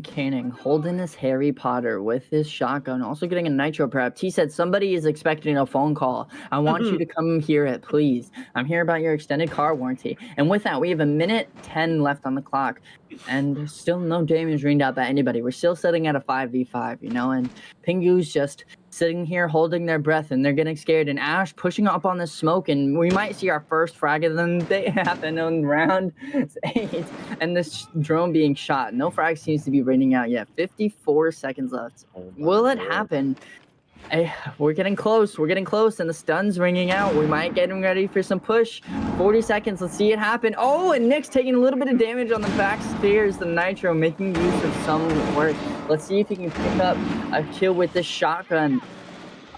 Canning holding this Harry Potter with his shotgun, also getting a nitro prepped. He said somebody is expecting a phone call. I want you to come hear it, please. I'm here about your extended car warranty. And with that, we have 1:10 left on the clock, and still no damage rained out by anybody. We're still sitting at a 5v5, you know, and PINGU's just sitting here holding their breath, and they're getting scared. And Ash pushing up on the smoke, and we might see our first frag of the day happen on round 8. And this drone being shot. No frag seems to be raining out yet. 54 seconds left. Will it happen? We're getting close. We're getting close, and the stun's ringing out. We might get him ready for some push. 40 seconds. Let's see it happen. Oh, and Nick's taking a little bit of damage on the back stairs. The nitro making use of some work. Let's see if he can pick up a kill with this shotgun.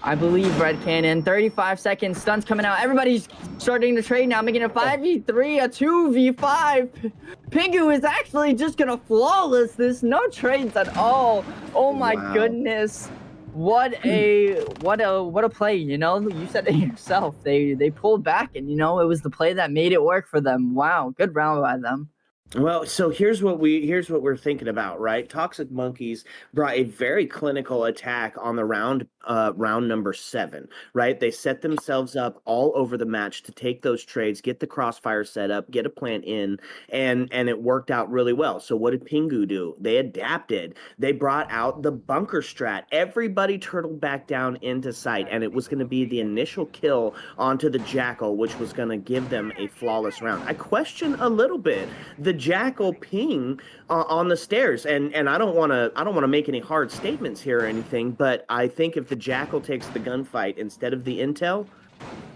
I believe Red Cannon. 35 seconds. Stun's coming out. Everybody's starting to trade now, making a 5v3, a 2v5. PINGU is actually just gonna flawless this. No trades at all. Oh my goodness. What a play, you know? You said it yourself. They pulled back, and you know, it was the play that made it work for them. Wow, good round by them. Well, so here's what we're thinking about, right? Toxic Monkeys brought a very clinical attack on the round number 7, right? They set themselves up all over the match to take those trades, get the crossfire set up, get a plant in, and it worked out really well. So what did PINGU do? They adapted. They brought out the bunker strat. Everybody turtled back down into sight, and it was going to be the initial kill onto the Jackal, which was going to give them a flawless round. I question a little bit the Jackal ping on the stairs, and I don't want to make any hard statements here or anything, but I think if the Jackal takes the gunfight instead of the intel,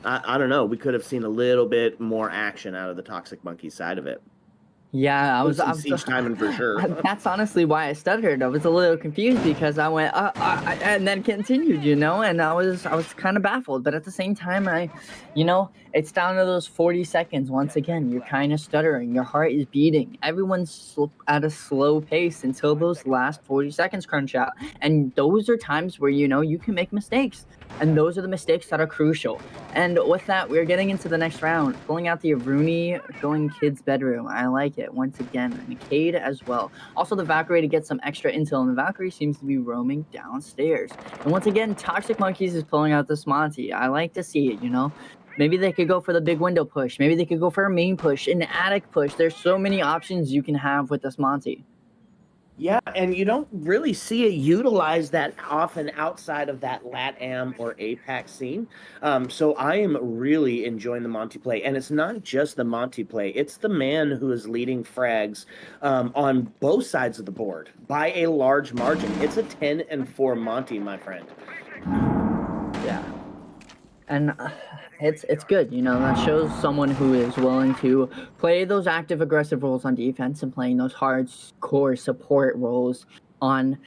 I don't know, we could have seen a little bit more action out of the Toxic Monkey side of it. Yeah, I was siege timing for sure. That's honestly why I stuttered. I was a little confused because I went and then continued, you know, and I was kind of baffled. But at the same time, it's down to those 40 seconds. Once again, you're kind of stuttering. Your heart is beating. Everyone's at a slow pace until those last 40 seconds crunch out. And those are times where, you know, you can make mistakes. And those are the mistakes that are crucial. And with that, we're getting into the next round. Pulling out the Aruni, going Kid's bedroom. I like it. Once again, and Cade as well. Also, the Valkyrie to get some extra intel, and the Valkyrie seems to be roaming downstairs. And once again, Toxic Monkeys is pulling out this Monty. I like to see it, you know. Maybe they could go for the big window push. Maybe they could go for a main push, an attic push. There's so many options you can have with this Monty. Yeah, and you don't really see it utilized that often outside of that LATAM or APAC scene. So I am really enjoying the Monty play. And it's not just the Monty play. It's the man who is leading frags on both sides of the board by a large margin. It's a 10-4 Monty, my friend. Yeah. And it's good, you know, that shows someone who is willing to play those active aggressive roles on defense and playing those hardcore support roles on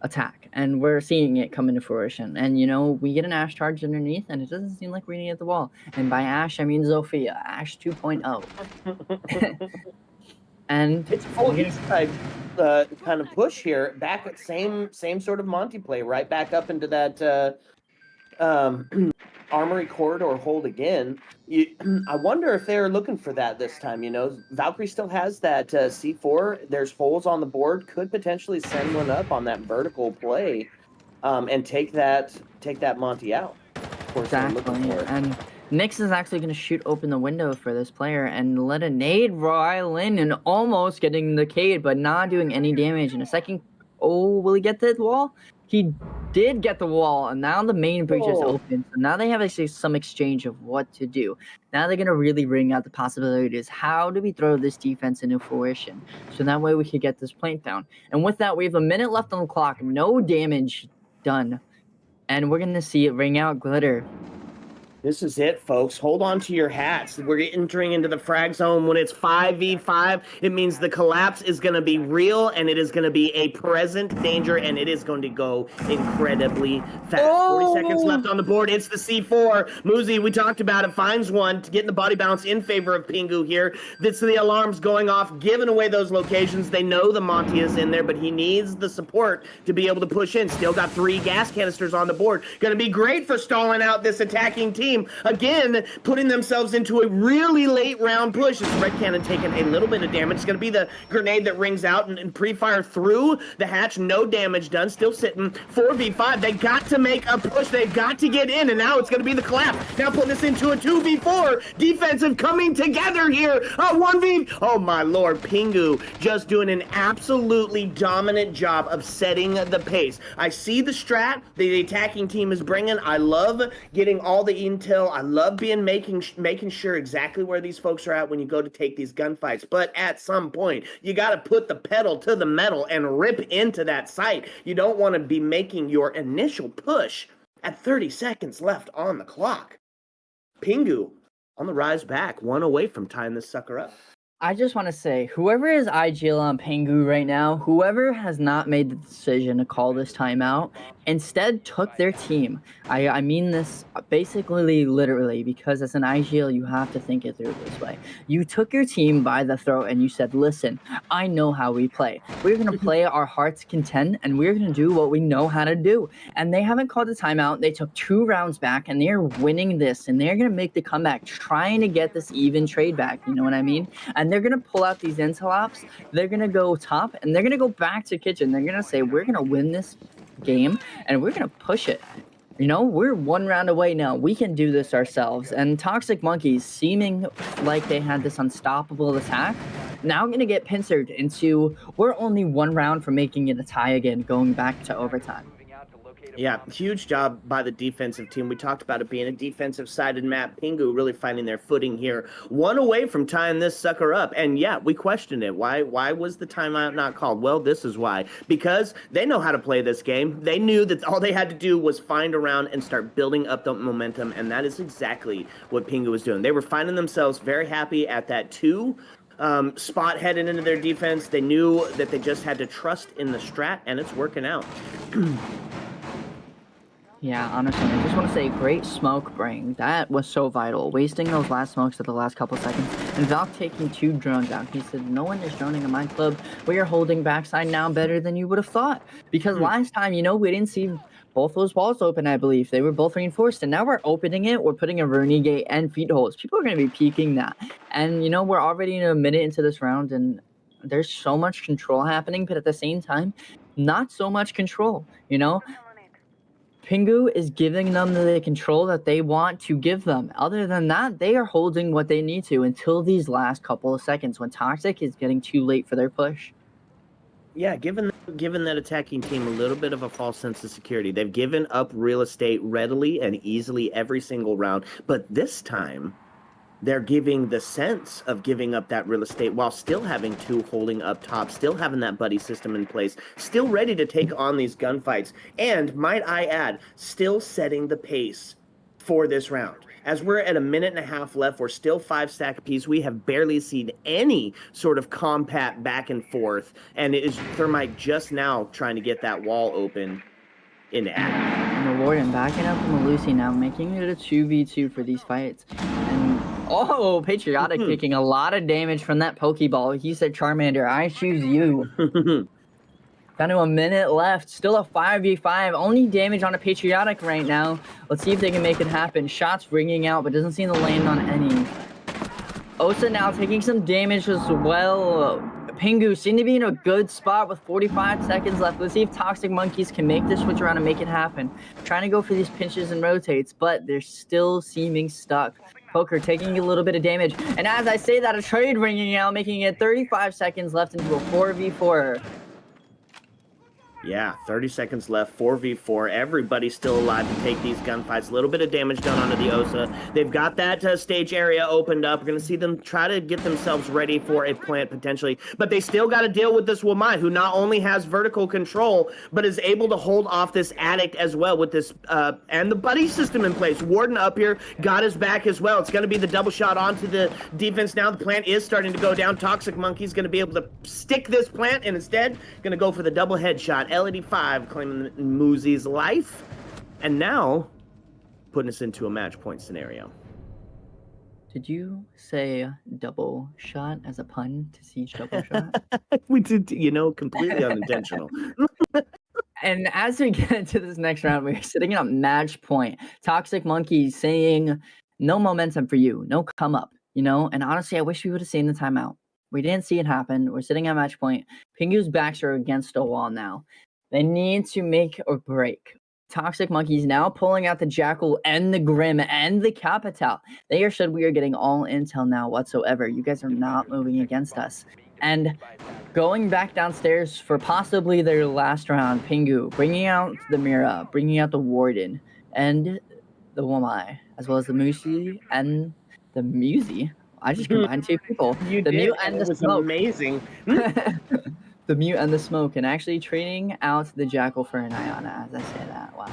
attack. And we're seeing it come into fruition. And, you know, we get an Ash charge underneath, and it doesn't seem like we're gonna get the wall. And by Ash, I mean Zofia, Ash 2.0. And it's full east side kind of push here, back at same sort of Monty play, right back up into that Armory corridor hold again. I wonder if they're looking for that this time. You know, Valkyrie still has that C4. There's holes on the board. Could potentially send one up on that vertical play, and take that Monty out. Of course, exactly. And Nyx is actually going to shoot open the window for this player and let a nade roll in and almost getting the Cade, but not doing any damage. In a second, will he get the wall? He did get the wall, and now the main breach is open. So now they have actually some exchange of what to do. Now they're going to really bring out the possibilities. How do we throw this defense into fruition? So that way we could get this plant down. And with that, we have a minute left on the clock. No damage done. And we're going to see it ring out glitter. This is it, folks. Hold on to your hats. We're entering into the frag zone. When it's 5v5, it means the collapse is going to be real, and it is going to be a present danger, and it is going to go incredibly fast. 40 seconds left on the board. It's the C4. Muzi, we talked about it, finds one to get in the body bounce in favor of PINGU here. This the alarms going off, giving away those locations. They know the Monty is in there, but he needs the support to be able to push in. Still got 3 gas canisters on the board. Going to be great for stalling out this attacking team. team, again, putting themselves into a really late round push. As Red Cannon taking a little bit of damage. It's going to be the grenade that rings out and pre-fire through the hatch. No damage done. Still sitting 4v5. They got to make a push. They've got to get in, and now it's going to be the collapse. Now putting us into a 2v4. Defensive coming together here. 1v. Oh, my Lord. PINGU just doing an absolutely dominant job of setting the pace. I see the strat the attacking team is bringing. I love getting all the intel. I love making sure exactly where these folks are at when you go to take these gunfights. But at some point, you got to put the pedal to the metal and rip into that site. You don't want to be making your initial push at 30 seconds left on the clock. PINGU on the rise back, one away from tying this sucker up. I just want to say, whoever is IGL on PINGU right now, whoever has not made the decision to call this timeout, instead took their team. I mean this basically literally, because as an IGL, you have to think it through this way. You took your team by the throat and you said, listen, I know how we play. We're going to play our heart's content and we're going to do what we know how to do. And they haven't called a timeout. They took 2 rounds back and they're winning this and they're going to make the comeback, trying to get this even trade back. You know what I mean? And they're going to pull out these intel ops. They're going to go top and they're going to go back to kitchen. They're going to say, we're going to win this game and we're going to push it. You know, we're 1 round away now. We can do this ourselves. And Toxic Monkeys, seeming like they had this unstoppable attack, now going to get pincered into, we're only 1 round from making it a tie again, going back to overtime. Yeah, huge job by the defensive team. We talked about it being a defensive-sided map. PINGU really finding their footing here. 1 away from tying this sucker up. And yeah, we questioned it. Why was the timeout not called? Well, this is why. Because they know how to play this game. They knew that all they had to do was find a round and start building up the momentum, and that is exactly what PINGU was doing. They were finding themselves very happy at that 2 spot headed into their defense. They knew that they just had to trust in the strat, and it's working out. Yeah, honestly, I just want to say, great smoke bring. That was so vital. Wasting those last smokes at the last couple seconds. And Valk taking 2 drones out. He said, no one is droning in my club. We are holding backside now better than you would have thought. Because last time, you know, we didn't see both those walls open, I believe. They were both reinforced. And now we're opening it. We're putting a Rooney gate and feed holes. People are going to be peeking that. And, you know, we're already a minute into this round. And there's so much control happening. But at the same time, not so much control, you know? PINGU is giving them the control that they want to give them. Other than that, they are holding what they need to until these last couple of seconds when Toxic is getting too late for their push. Yeah, given that attacking team a little bit of a false sense of security. They've given up real estate readily and easily every single round, but this time they're giving the sense of giving up that real estate while still having 2 holding up top, still having that buddy system in place, still ready to take on these gunfights, and, might I add, still setting the pace for this round. As we're at 1.5 minutes left, we're still 5 stack apiece. We have barely seen any sort of combat back and forth, and it is Thermite just now trying to get that wall open into action. And the Warden backing up from the Lucy now, making it a 2v2 for these fights. And oh, Patriotic taking a lot of damage from that Pokeball. He said, Charmander, I choose you. Down to 1 minute left. Still a 5v5. Only damage on a Patriotic right now. Let's see if they can make it happen. Shots ringing out, but doesn't seem to land on any. Osa now taking some damage as well. PINGU seem to be in a good spot with 45 seconds left. Let's see if Toxic Monkeys can make this switch around and make it happen. Trying to go for these pinches and rotates, but they're still seeming stuck. Poker taking a little bit of damage. And as I say that, a trade ringing out, making it 35 seconds left into a 4v4. Yeah, 30 seconds left, 4v4. Everybody's still alive to take these gunfights. A little bit of damage done onto the Osa. They've got that stage area opened up. We're going to see them try to get themselves ready for a plant potentially. But they still got to deal with this Wamai, who not only has vertical control, but is able to hold off this addict as well with this, and the buddy system in place. Warden up here got his back as well. It's going to be the double shot onto the defense now. The plant is starting to go down. Toxic Monkey's going to be able to stick this plant, and instead going to go for the double headshot. LED5 claiming Moosey's life, and now putting us into a match point scenario. Did you say double shot as a pun to Siege double shot? We did, you know, completely unintentional. And as we get into this next round, we're sitting at match point. Toxic Monkey saying, no momentum for you, no come up, you know? And honestly, I wish we would have seen the timeout. We didn't see it happen. We're sitting at match point. PINGU's backs are against a wall now. They need to make or break. Toxic Monkey's now pulling out the Jackal and the Grim and the Capital. They are said we are getting all intel now whatsoever. You guys are not moving against us. And going back downstairs for possibly their last round, PINGU, bringing out the Mira, bringing out the Warden, and the Womai, as well as the Musi and the Musi. I just combined two people. You the did, Mute and and it the was Smoke. amazing. The Mute and the Smoke, and actually trading out the Jackal for an Iana, as I say that. Wow.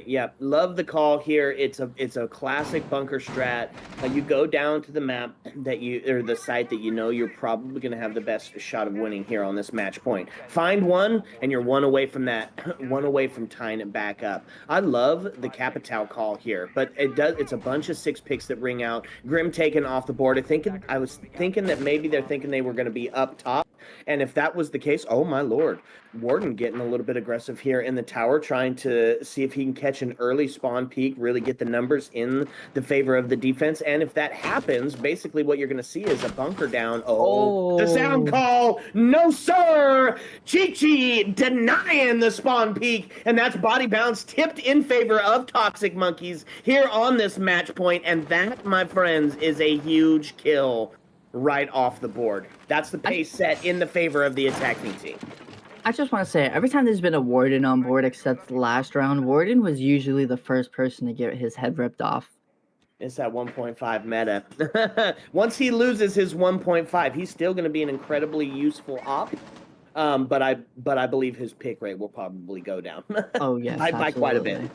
Yeah, love the call here. It's a classic bunker strat. You go down to the map that or the site that you know you're probably going to have the best shot of winning here on this match point. Find one, and you're one away from that, one away from tying it back up. I love the Capital call here, but it's a bunch of 6 picks that ring out. Grim taken off the board. I was thinking that maybe they're thinking they were going to be up top, and if that was the case, oh my lord. Warden getting a little bit aggressive here in the tower, trying to see if he can catch an early spawn peak, really get the numbers in the favor of the defense. And if that happens, basically what you're going to see is a bunker down. The sound call. No, sir. Chi-Chi denying the spawn peak. And that's body bounce tipped in favor of Toxic Monkeys here on this match point. And that, my friends, is a huge kill right off the board. That's the pace set in the favor of the attacking team. I just want to say, every time there's been a Warden on board except the last round, Warden was usually the first person to get his head ripped off. It's that 1.5 meta. Once he loses his 1.5, he's still going to be an incredibly useful op. But I believe his pick rate will probably go down. Oh, yes, by quite a bit.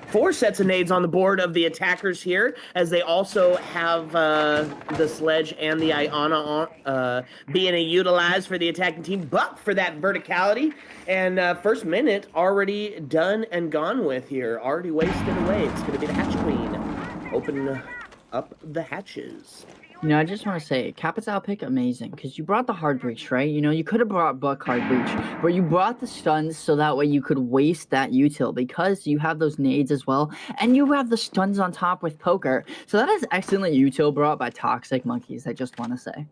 4 sets of nades on the board of the attackers here, as they also have the Sledge and the Iana being utilized for the attacking team, but for that verticality. And first minute already done and gone with here, already wasted away. It's going to be the Hatch Queen. Open up the hatches. You know, I just want to say, Capital pick, amazing, because you brought the hard breach, right? You know, you could have brought Buck hard breach, but you brought the stuns so that way you could waste that util, because you have those nades as well, and you have the stuns on top with poker. So that is excellent util brought by Toxic Monkeys, I just want to say.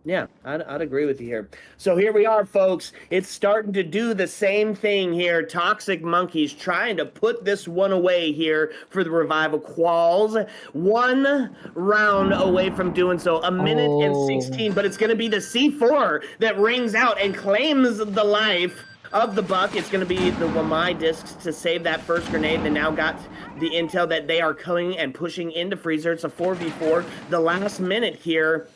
Yeah, I'd agree with you here. So here we are, folks. It's starting to do the same thing here. Toxic Monkeys trying to put this one away here for the Revival Quals. 1 round away from doing so. 1 minute and 16, but it's going to be the C4 that rings out and claims the life of the Buck. It's going to be the Wamai discs to save that first grenade. They now got the intel that they are coming and pushing into Freezer. It's a 4v4. The last minute here.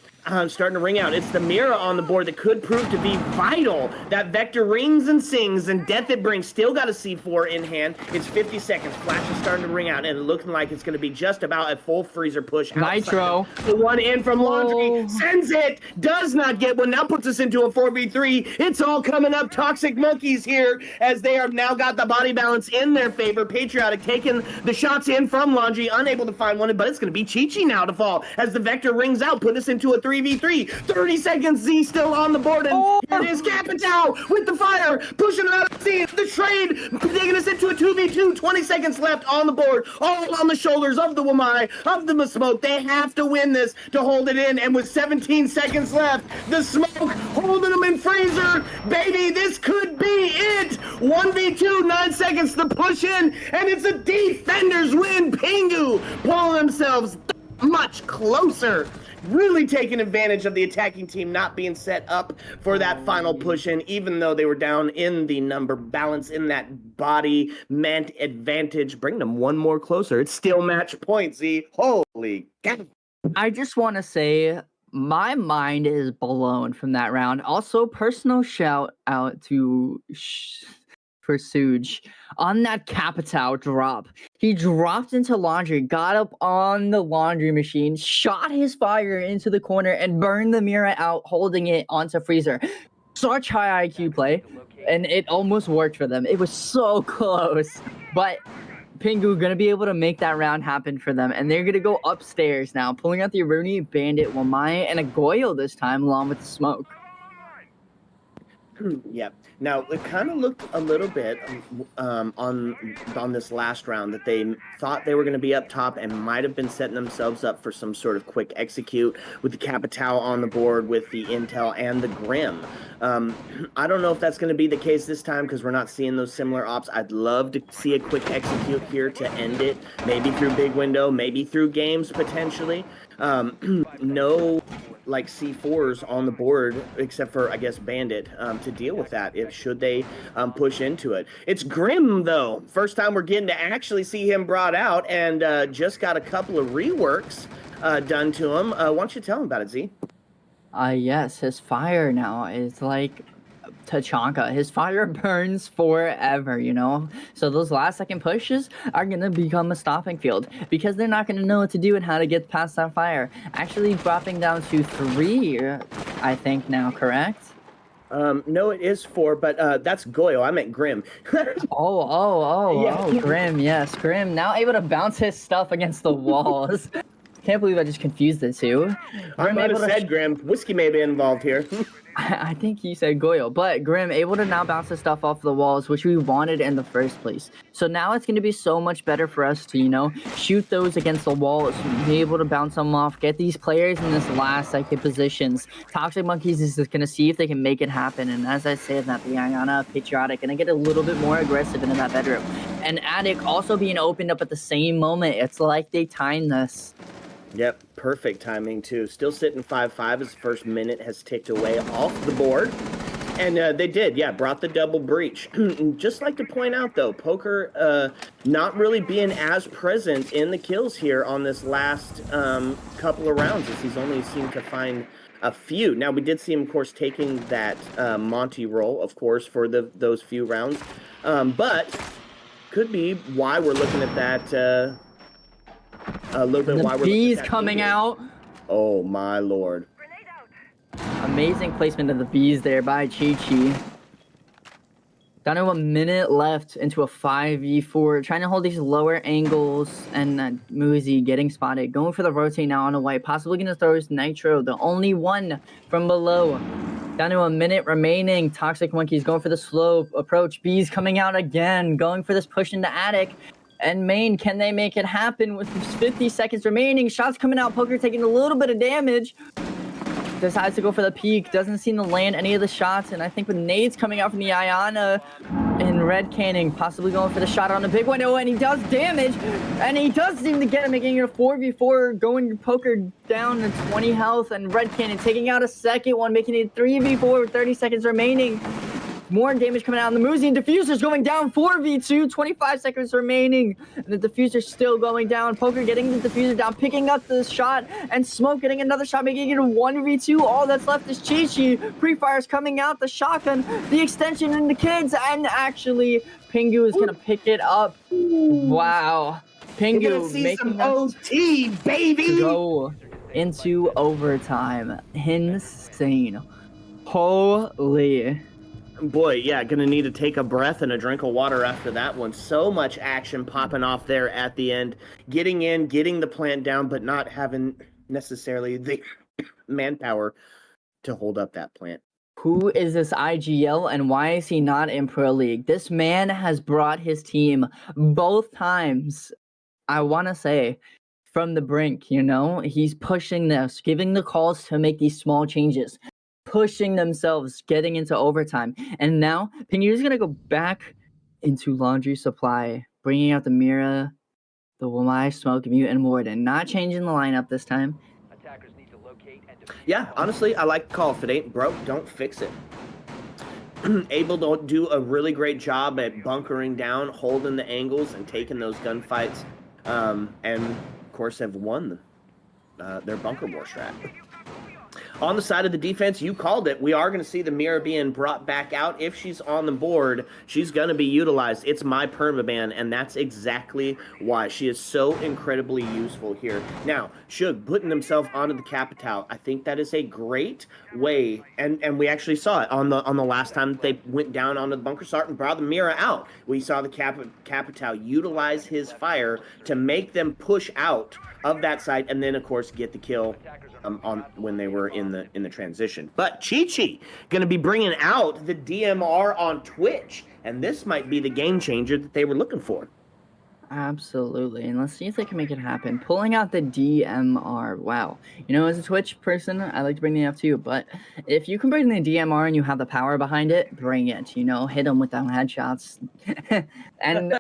Starting to ring out. It's the Mira on the board that could prove to be vital. That Vector rings and sings, and Death It Brings still got a C4 in hand. It's 50 seconds. Flash is starting to ring out, and looking like it's going to be just about a full Freezer push. Nitro. The one in from Laundry sends it. Does not get one. Now puts us into a 4v3. It's all coming up. Toxic Monkeys here, as they have now got the body balance in their favor. Patriotic taking the shots in from Laundry, unable to find one, but it's going to be Chi-Chi now to fall, as the Vector rings out, put us into a 3v3. 30 seconds, Z still on the board, and it is Capital with the fire, pushing it out of Z. The trade, taking us into a 2v2, 20 seconds left on the board, all on the shoulders of the Wamai, of the Smoke. They have to win this to hold it in, and with 17 seconds left, the Smoke holding them in freezer. Baby, this could be it. 1v2, 9 seconds to push in, and it's a Defenders win. PINGU pulling themselves much closer, really taking advantage of the attacking team not being set up for that final push in, even though they were down in the number balance in that body meant advantage, bring them one more closer. It's still match point, Z. Holy cow. I just want to say, my mind is blown from that round. Also, personal shout out to for Suge on that Capital drop. He dropped into Laundry, got up on the laundry machine, shot his fire into the corner, and burned the Mira out, holding it onto Freezer. Such high IQ play, and it almost worked for them. It was so close, but PINGU gonna be able to make that round happen for them, and they're gonna go upstairs now, pulling out the Aruni, Bandit, Wamai, and a Goyle this time, along with the Smoke. Yeah. Now it kind of looked a little bit on this last round that they thought they were going to be up top and might have been setting themselves up for some sort of quick execute with the Capital on the board with the Intel and the Grim. I don't know if that's going to be the case this time because we're not seeing those similar ops. I'd love to see a quick execute here to end it, maybe through big window, maybe through games potentially. No like C4s on the board except for I guess Bandit to deal with that if should they push into it. It's Grim though. First time we're getting to actually see him brought out and just got a couple of reworks done to him. Why don't you tell him about it, Z? Yes, his fire now is like Tachanka. His fire burns forever, you know? So those last second pushes are going to become a stopping field because they're not going to know what to do and how to get past that fire. Actually dropping down to 3, I think now, correct? No, it is 4, but that's Goyo. I meant Grim. Oh, Grim, yes. Grim now able to bounce his stuff against the walls. Can't believe I just confused the two. I might have said Grim. Whiskey may be involved here. I think you said Goyo, but Grim able to now bounce the stuff off the walls, which we wanted in the first place. So now it's going to be so much better for us to, you know, shoot those against the walls, be able to bounce them off, get these players in this last second positions. Toxic Monkeys is just going to see if they can make it happen. And as I said, that the Ayana Patriotic going to get a little bit more aggressive into that bedroom. And Attic also being opened up at the same moment. It's like they timed this. Yep, perfect timing too. Still sitting 5-5 as the first minute has ticked away off the board. And they did, yeah, brought the double breach. Just like to point out, though, Poker not really being as present in the kills here on this last couple of rounds, as he's only seemed to find a few. Now, we did see him, of course, taking that Monty role, of course, for those few rounds. But could be why we're looking at that... a little bit why we're bees coming out. Oh my lord. Amazing placement of the bees there by Chi-Chi. Down to a minute left into a 5v4. Trying to hold these lower angles and Muzi getting spotted. Going for the rotate now on a white. Possibly going to throw his Nitro. The only one from below. Down to a minute remaining. Toxic Monkeys going for the slow approach. Bees coming out again. Going for this push into Attic. And Main, can they make it happen with 50 seconds remaining? Shots coming out, Poker taking a little bit of damage. Decides to go for the peak, doesn't seem to land any of the shots, and I think with nades coming out from the Ayana and Red Canning, possibly going for the shot on the big window, and he does damage, and he does seem to get him, making it a 4v4, going Poker down to 20 health, and Red Canning taking out a second one, making it 3v4 with 30 seconds remaining. More damage coming out, and the Muzi and Diffuser's going down 4v2, 25 seconds remaining, and the Diffuser's still going down. Poker getting the Diffuser down, picking up the shot, and Smoke getting another shot, making it a 1v2. All that's left is Chi-Chi. Pre-fire's coming out, the shotgun, the extension, and the kids, and actually, PINGU is gonna pick it up. Wow. PINGU making us OT, baby! Go into overtime. Insane. Holy... Boy, yeah, gonna need to take a breath and a drink of water after that one. So much action popping off there at the end. Getting in, getting the plant down, but not having necessarily the manpower to hold up that plant. Who is this IGL and why is he not in Pro League? This man has brought his team both times, I want to say, from the brink, you know? He's pushing this, giving the calls to make these small changes. Pushing themselves, getting into overtime. And now, PINGU is going to go back into Laundry Supply, bringing out the Mira, the Wamai, Smoke, Mute, and Warden. Not changing the lineup this time. Yeah, honestly, I like the call. If it ain't broke, don't fix it. Able to do a really great job at bunkering down, holding the angles, and taking those gunfights. And, of course, have won their bunker war strat. On the side of the defense, you called it. We are going to see the Mira being brought back out. If she's on the board, she's going to be utilized. It's my permaban, and that's exactly why. She is so incredibly useful here. Now, Suge putting himself onto the Capital, I think that is a great way, and we actually saw it on the last time that they went down onto the bunker start and brought the Mira out. We saw the Capital utilize his fire to make them push out of that side, and then, of course, get the kill on when they were in the transition. But Chi-Chi going to be bringing out the DMR on Twitch, and this might be the game changer that they were looking for. Absolutely. And let's see if they can make it happen. Pulling out the DMR. Wow. You know, as a Twitch person, I like to bring the up to you, but if you can bring the DMR and you have the power behind it, bring it. You know, hit them with them headshots. And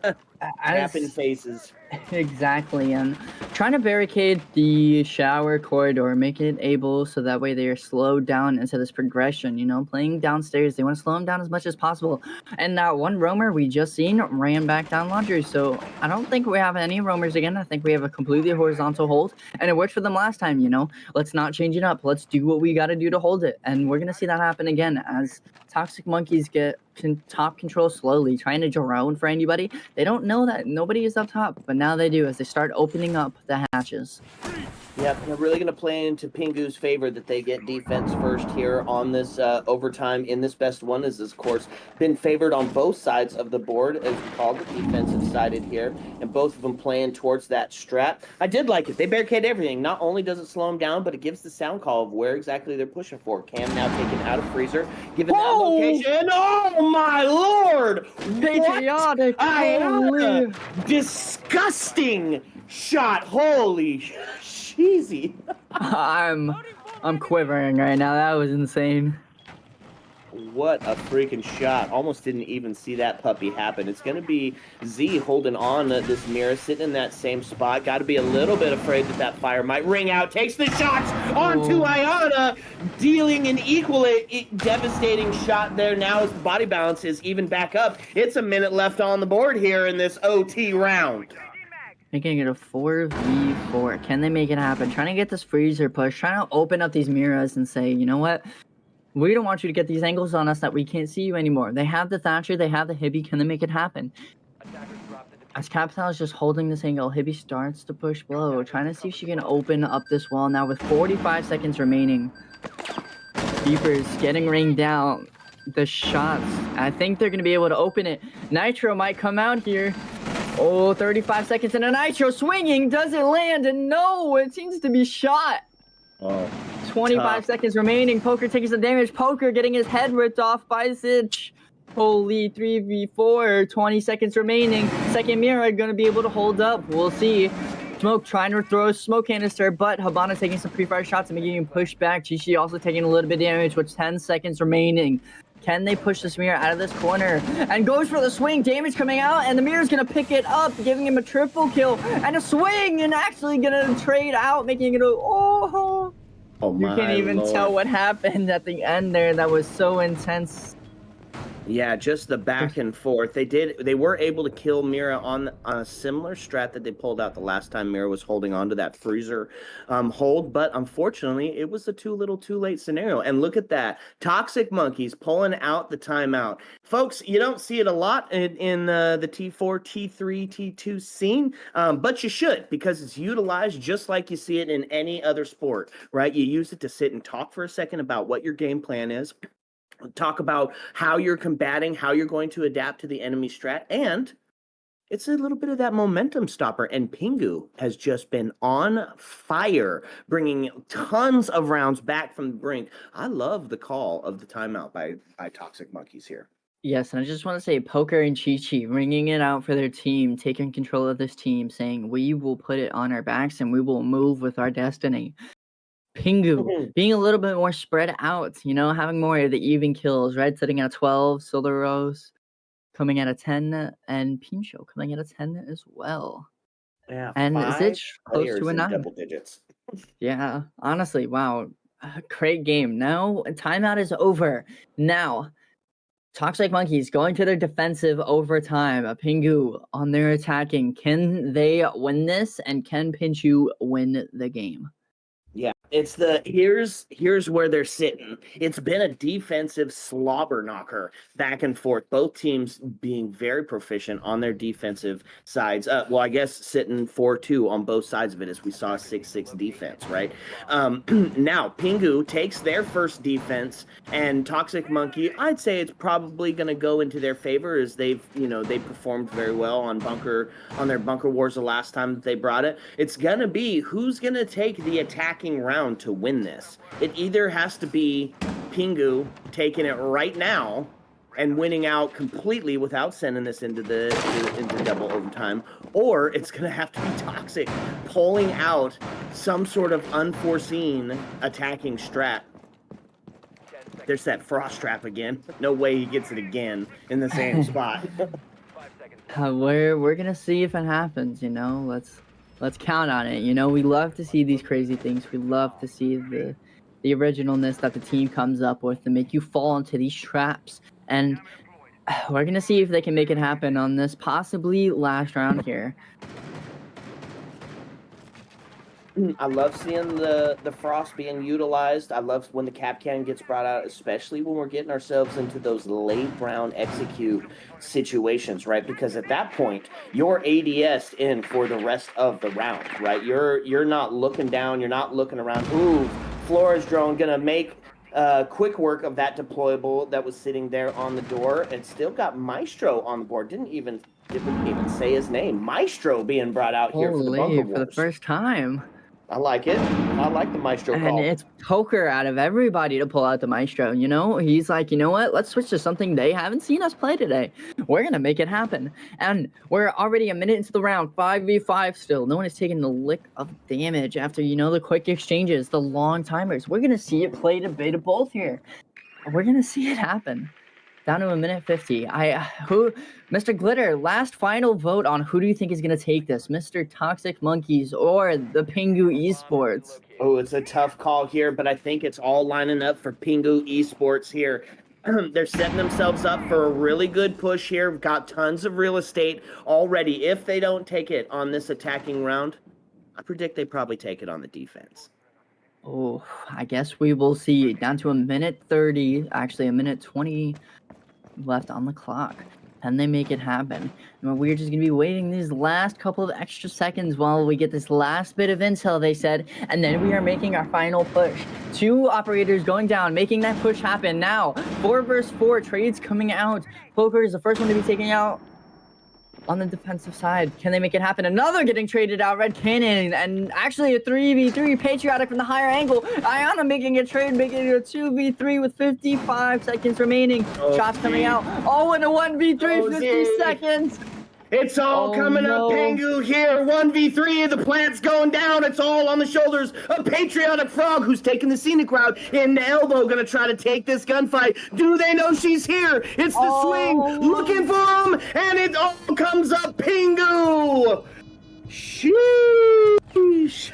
tapping faces. Exactly. And trying to barricade the shower corridor, make it able so that way they are slowed down into this progression. You know, playing downstairs, they want to slow them down as much as possible. And that one roamer we just seen ran back down laundry. So I don't think we have any roamers again. I think we have a completely horizontal hold, and it worked for them last time. You know, let's not change it up. Let's do what we got to do to hold it. And we're gonna see that happen again as Toxic Monkeys get top control slowly, trying to drone for anybody. They don't know that nobody is up top, but now they do as they start opening up the hatches. Yeah, they're really going to play into Pingu's favor that they get defense first here on this overtime in this best one. Is of course been favored on both sides of the board, as we call the defensive sided here, and both of them playing towards that strat. I did like it. They barricade everything. Not only does it slow them down, but it gives the sound call of where exactly they're pushing for. Cam now taken out of freezer, given that location. Oh my lord! Patriotic! What? Disgusting shot! Holy cheesy. I'm quivering right now. That was insane. What a freaking shot. Almost didn't even see that puppy happen. It's going to be Z holding on to this mirror, sitting in that same spot. Got to be a little bit afraid that that fire might ring out. Takes the shots onto Ayana, dealing an equally devastating shot there. Now as the body balance is even back up. It's a minute left on the board here in this OT round. Making it a 4v4. Can they make it happen? Trying to get this freezer push. Trying to open up these mirrors and say, you know what? We don't want you to get these angles on us that we can't see you anymore. They have the Thatcher. They have the Hibby. Can they make it happen? As Capital is just holding this angle, Hibby starts to push below. Trying to see if she can open up this wall now with 45 seconds remaining. Keepers getting rained down. The shots. I think they're going to be able to open it. Nitro might come out here. Oh, 35 seconds and a Nitro swinging. Does it land? And no, it seems to be shot. Oh, 25 tough. seconds remaining. Poker taking some damage. Poker getting his head ripped off by Sich. Holy 3v4. 20 seconds remaining. Second mirror going to be able to hold up. We'll see. Smoke trying to throw a smoke canister, but Habana taking some pre-fire shots and making him push back. Chi also taking a little bit of damage with 10 seconds remaining. Can they push this mirror out of this corner? And goes for the swing. Damage coming out, and the mirror's going to pick it up, giving him a triple kill. And a swing, and actually going to trade out, making it a... Oh, you can't even tell what happened at the end there. That was so intense. Yeah, just the back and forth. They were able to kill Mira on a similar strat that they pulled out the last time Mira was holding on to that freezer hold, but unfortunately it was a too little too late scenario. And look at that. Toxic Monkeys pulling out the timeout. Folks, you don't see it a lot in the T4, T3, T2 scene, but you should, because it's utilized just like you see it in any other sport, right? You use it to sit and talk for a second about what your game plan is. Talk about how you're combating, how you're going to adapt to the enemy strat, and it's a little bit of that momentum stopper. And Pingu has just been on fire, bringing tons of rounds back from the brink. I love the call of the timeout by Toxic Monkeys here. Yes, and I just want to say Poker and Chi-Chi ringing it out for their team, taking control of this team, saying we will put it on our backs and we will move with our destiny. Pingu being a little bit more spread out, you know, having more of the even kills, right? Sitting at 12, Solar Rose coming at a 10, and Pincho coming at a 10 as well. Yeah, and Zich close to a 9. Double digits. Yeah, honestly, wow. Great game. Now, timeout is over. Now, Toxic Monkeys going to their defensive overtime. Pingu on their attacking. Can they win this? And can Pinchu win the game? Yeah, it's here's where they're sitting. It's been a defensive slobber knocker back and forth. Both teams being very proficient on their defensive sides. Well, I guess sitting 4-2 on both sides of it, as we saw 6-6 defense, right? Now Pingu takes their first defense, and Toxic Monkey, I'd say it's probably going to go into their favor, as they performed very well on their bunker wars the last time that they brought it. It's going to be who's going to take the attack attacking round to win this. It either has to be PINGU taking it right now and winning out completely without sending this into double overtime, or it's going to have to be Toxic pulling out some sort of unforeseen attacking strat. There's that frost trap again. No way he gets it again in the same spot. We're gonna see if it happens. Let's count on it. We love to see these crazy things. We love to see the originalness that the team comes up with to make you fall into these traps. And we're gonna see if they can make it happen on this possibly last round here. I love seeing the frost being utilized. I love when the cap cannon gets brought out, especially when we're getting ourselves into those late round execute situations, right? Because at that point, you're ADS in for the rest of the round, right? You're not looking down, you're not looking around. Ooh, Flores drone gonna make quick work of that deployable that was sitting there on the door, and still got Maestro on the board. Didn't even say his name. Maestro being brought out here for the bunker wars. For the first time. I like it. I like the Maestro call. And it's poker out of everybody to pull out the Maestro, He's like, you know what? Let's switch to something they haven't seen us play today. We're going to make it happen. And we're already a minute into the round, 5v5 still. No one is taking the lick of damage after, the quick exchanges, the long timers. We're going to see it play to beta both here. We're going to see it happen. Down to a minute 50. Mr. Glitter, last final vote on who do you think is going to take this? Mr. Toxic Monkeys or the PINGU Esports? Oh, it's a tough call here, but I think it's all lining up for PINGU Esports here. They're setting themselves up for a really good push here. Got tons of real estate already. If they don't take it on this attacking round, I predict they probably take it on the defense. Oh, I guess we will see. Down to a minute 30, actually a minute 20 left on the clock. Can they make it happen? And we're just going to be waiting these last couple of extra seconds while we get this last bit of intel, they said, and then we are making our final push. 2 operators going down, making that push happen now. 4 versus 4 trades coming out. Poker is the first one to be taken out on the defensive side. Can they make it happen? Another getting traded out, Red Cannon, and actually a 3v3 Patriotic from the higher angle. Iana making a trade, making it a 2v3 with 55 seconds remaining. Shots coming out. Oh, and a 1v3, 50 seconds. It's all coming up, PINGU here. 1v3, the plant's going down. It's all on the shoulders of Patriotic Frog, who's taking the scenic route in the elbow, gonna try to take this gunfight. Do they know she's here? It's the swing, looking for him, and it all comes up, PINGU. Sheesh.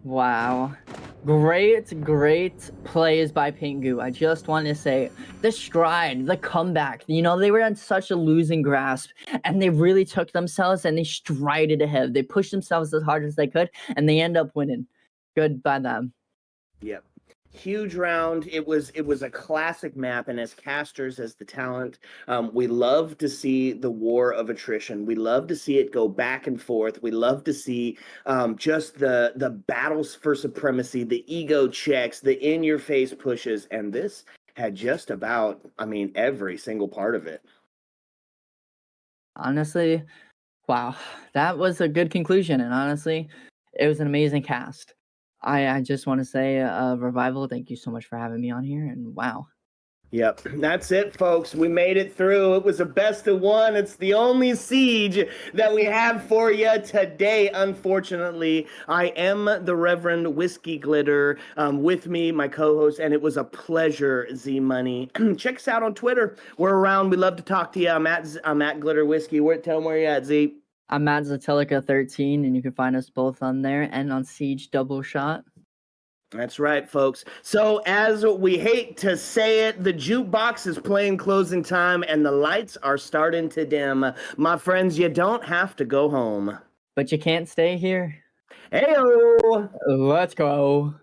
Wow. Great plays by PINGU. I just want to say the stride, the comeback. They were on such a losing grasp, and they really took themselves and they strided ahead. They pushed themselves as hard as they could, and they end up winning. Good by them. Yep. Huge round. It was a classic map, and as casters, as the talent, we love to see the war of attrition. We love to see it go back and forth. We love to see just the battles for supremacy, the ego checks, the in-your-face pushes, and this had just about, every single part of it. Honestly, wow, that was a good conclusion, and honestly, it was an amazing cast. I just want to say, Revival, thank you so much for having me on here, and wow. Yep, that's it, folks. We made it through. It was a best of one. It's the only siege that we have for you today, unfortunately. I am the Reverend Whiskey Glitter. With me, my co-host, and it was a pleasure, Z-Money. Check us out on Twitter. We're around. We love to talk to you. I'm at Glitter Whiskey. Tell them where you're at, Z. I'm at Zatelica13, and you can find us both on there and on Siege Double Shot. That's right, folks. So as we hate to say it, the jukebox is playing closing time, and the lights are starting to dim. My friends, you don't have to go home. But you can't stay here. Heyo! Let's go.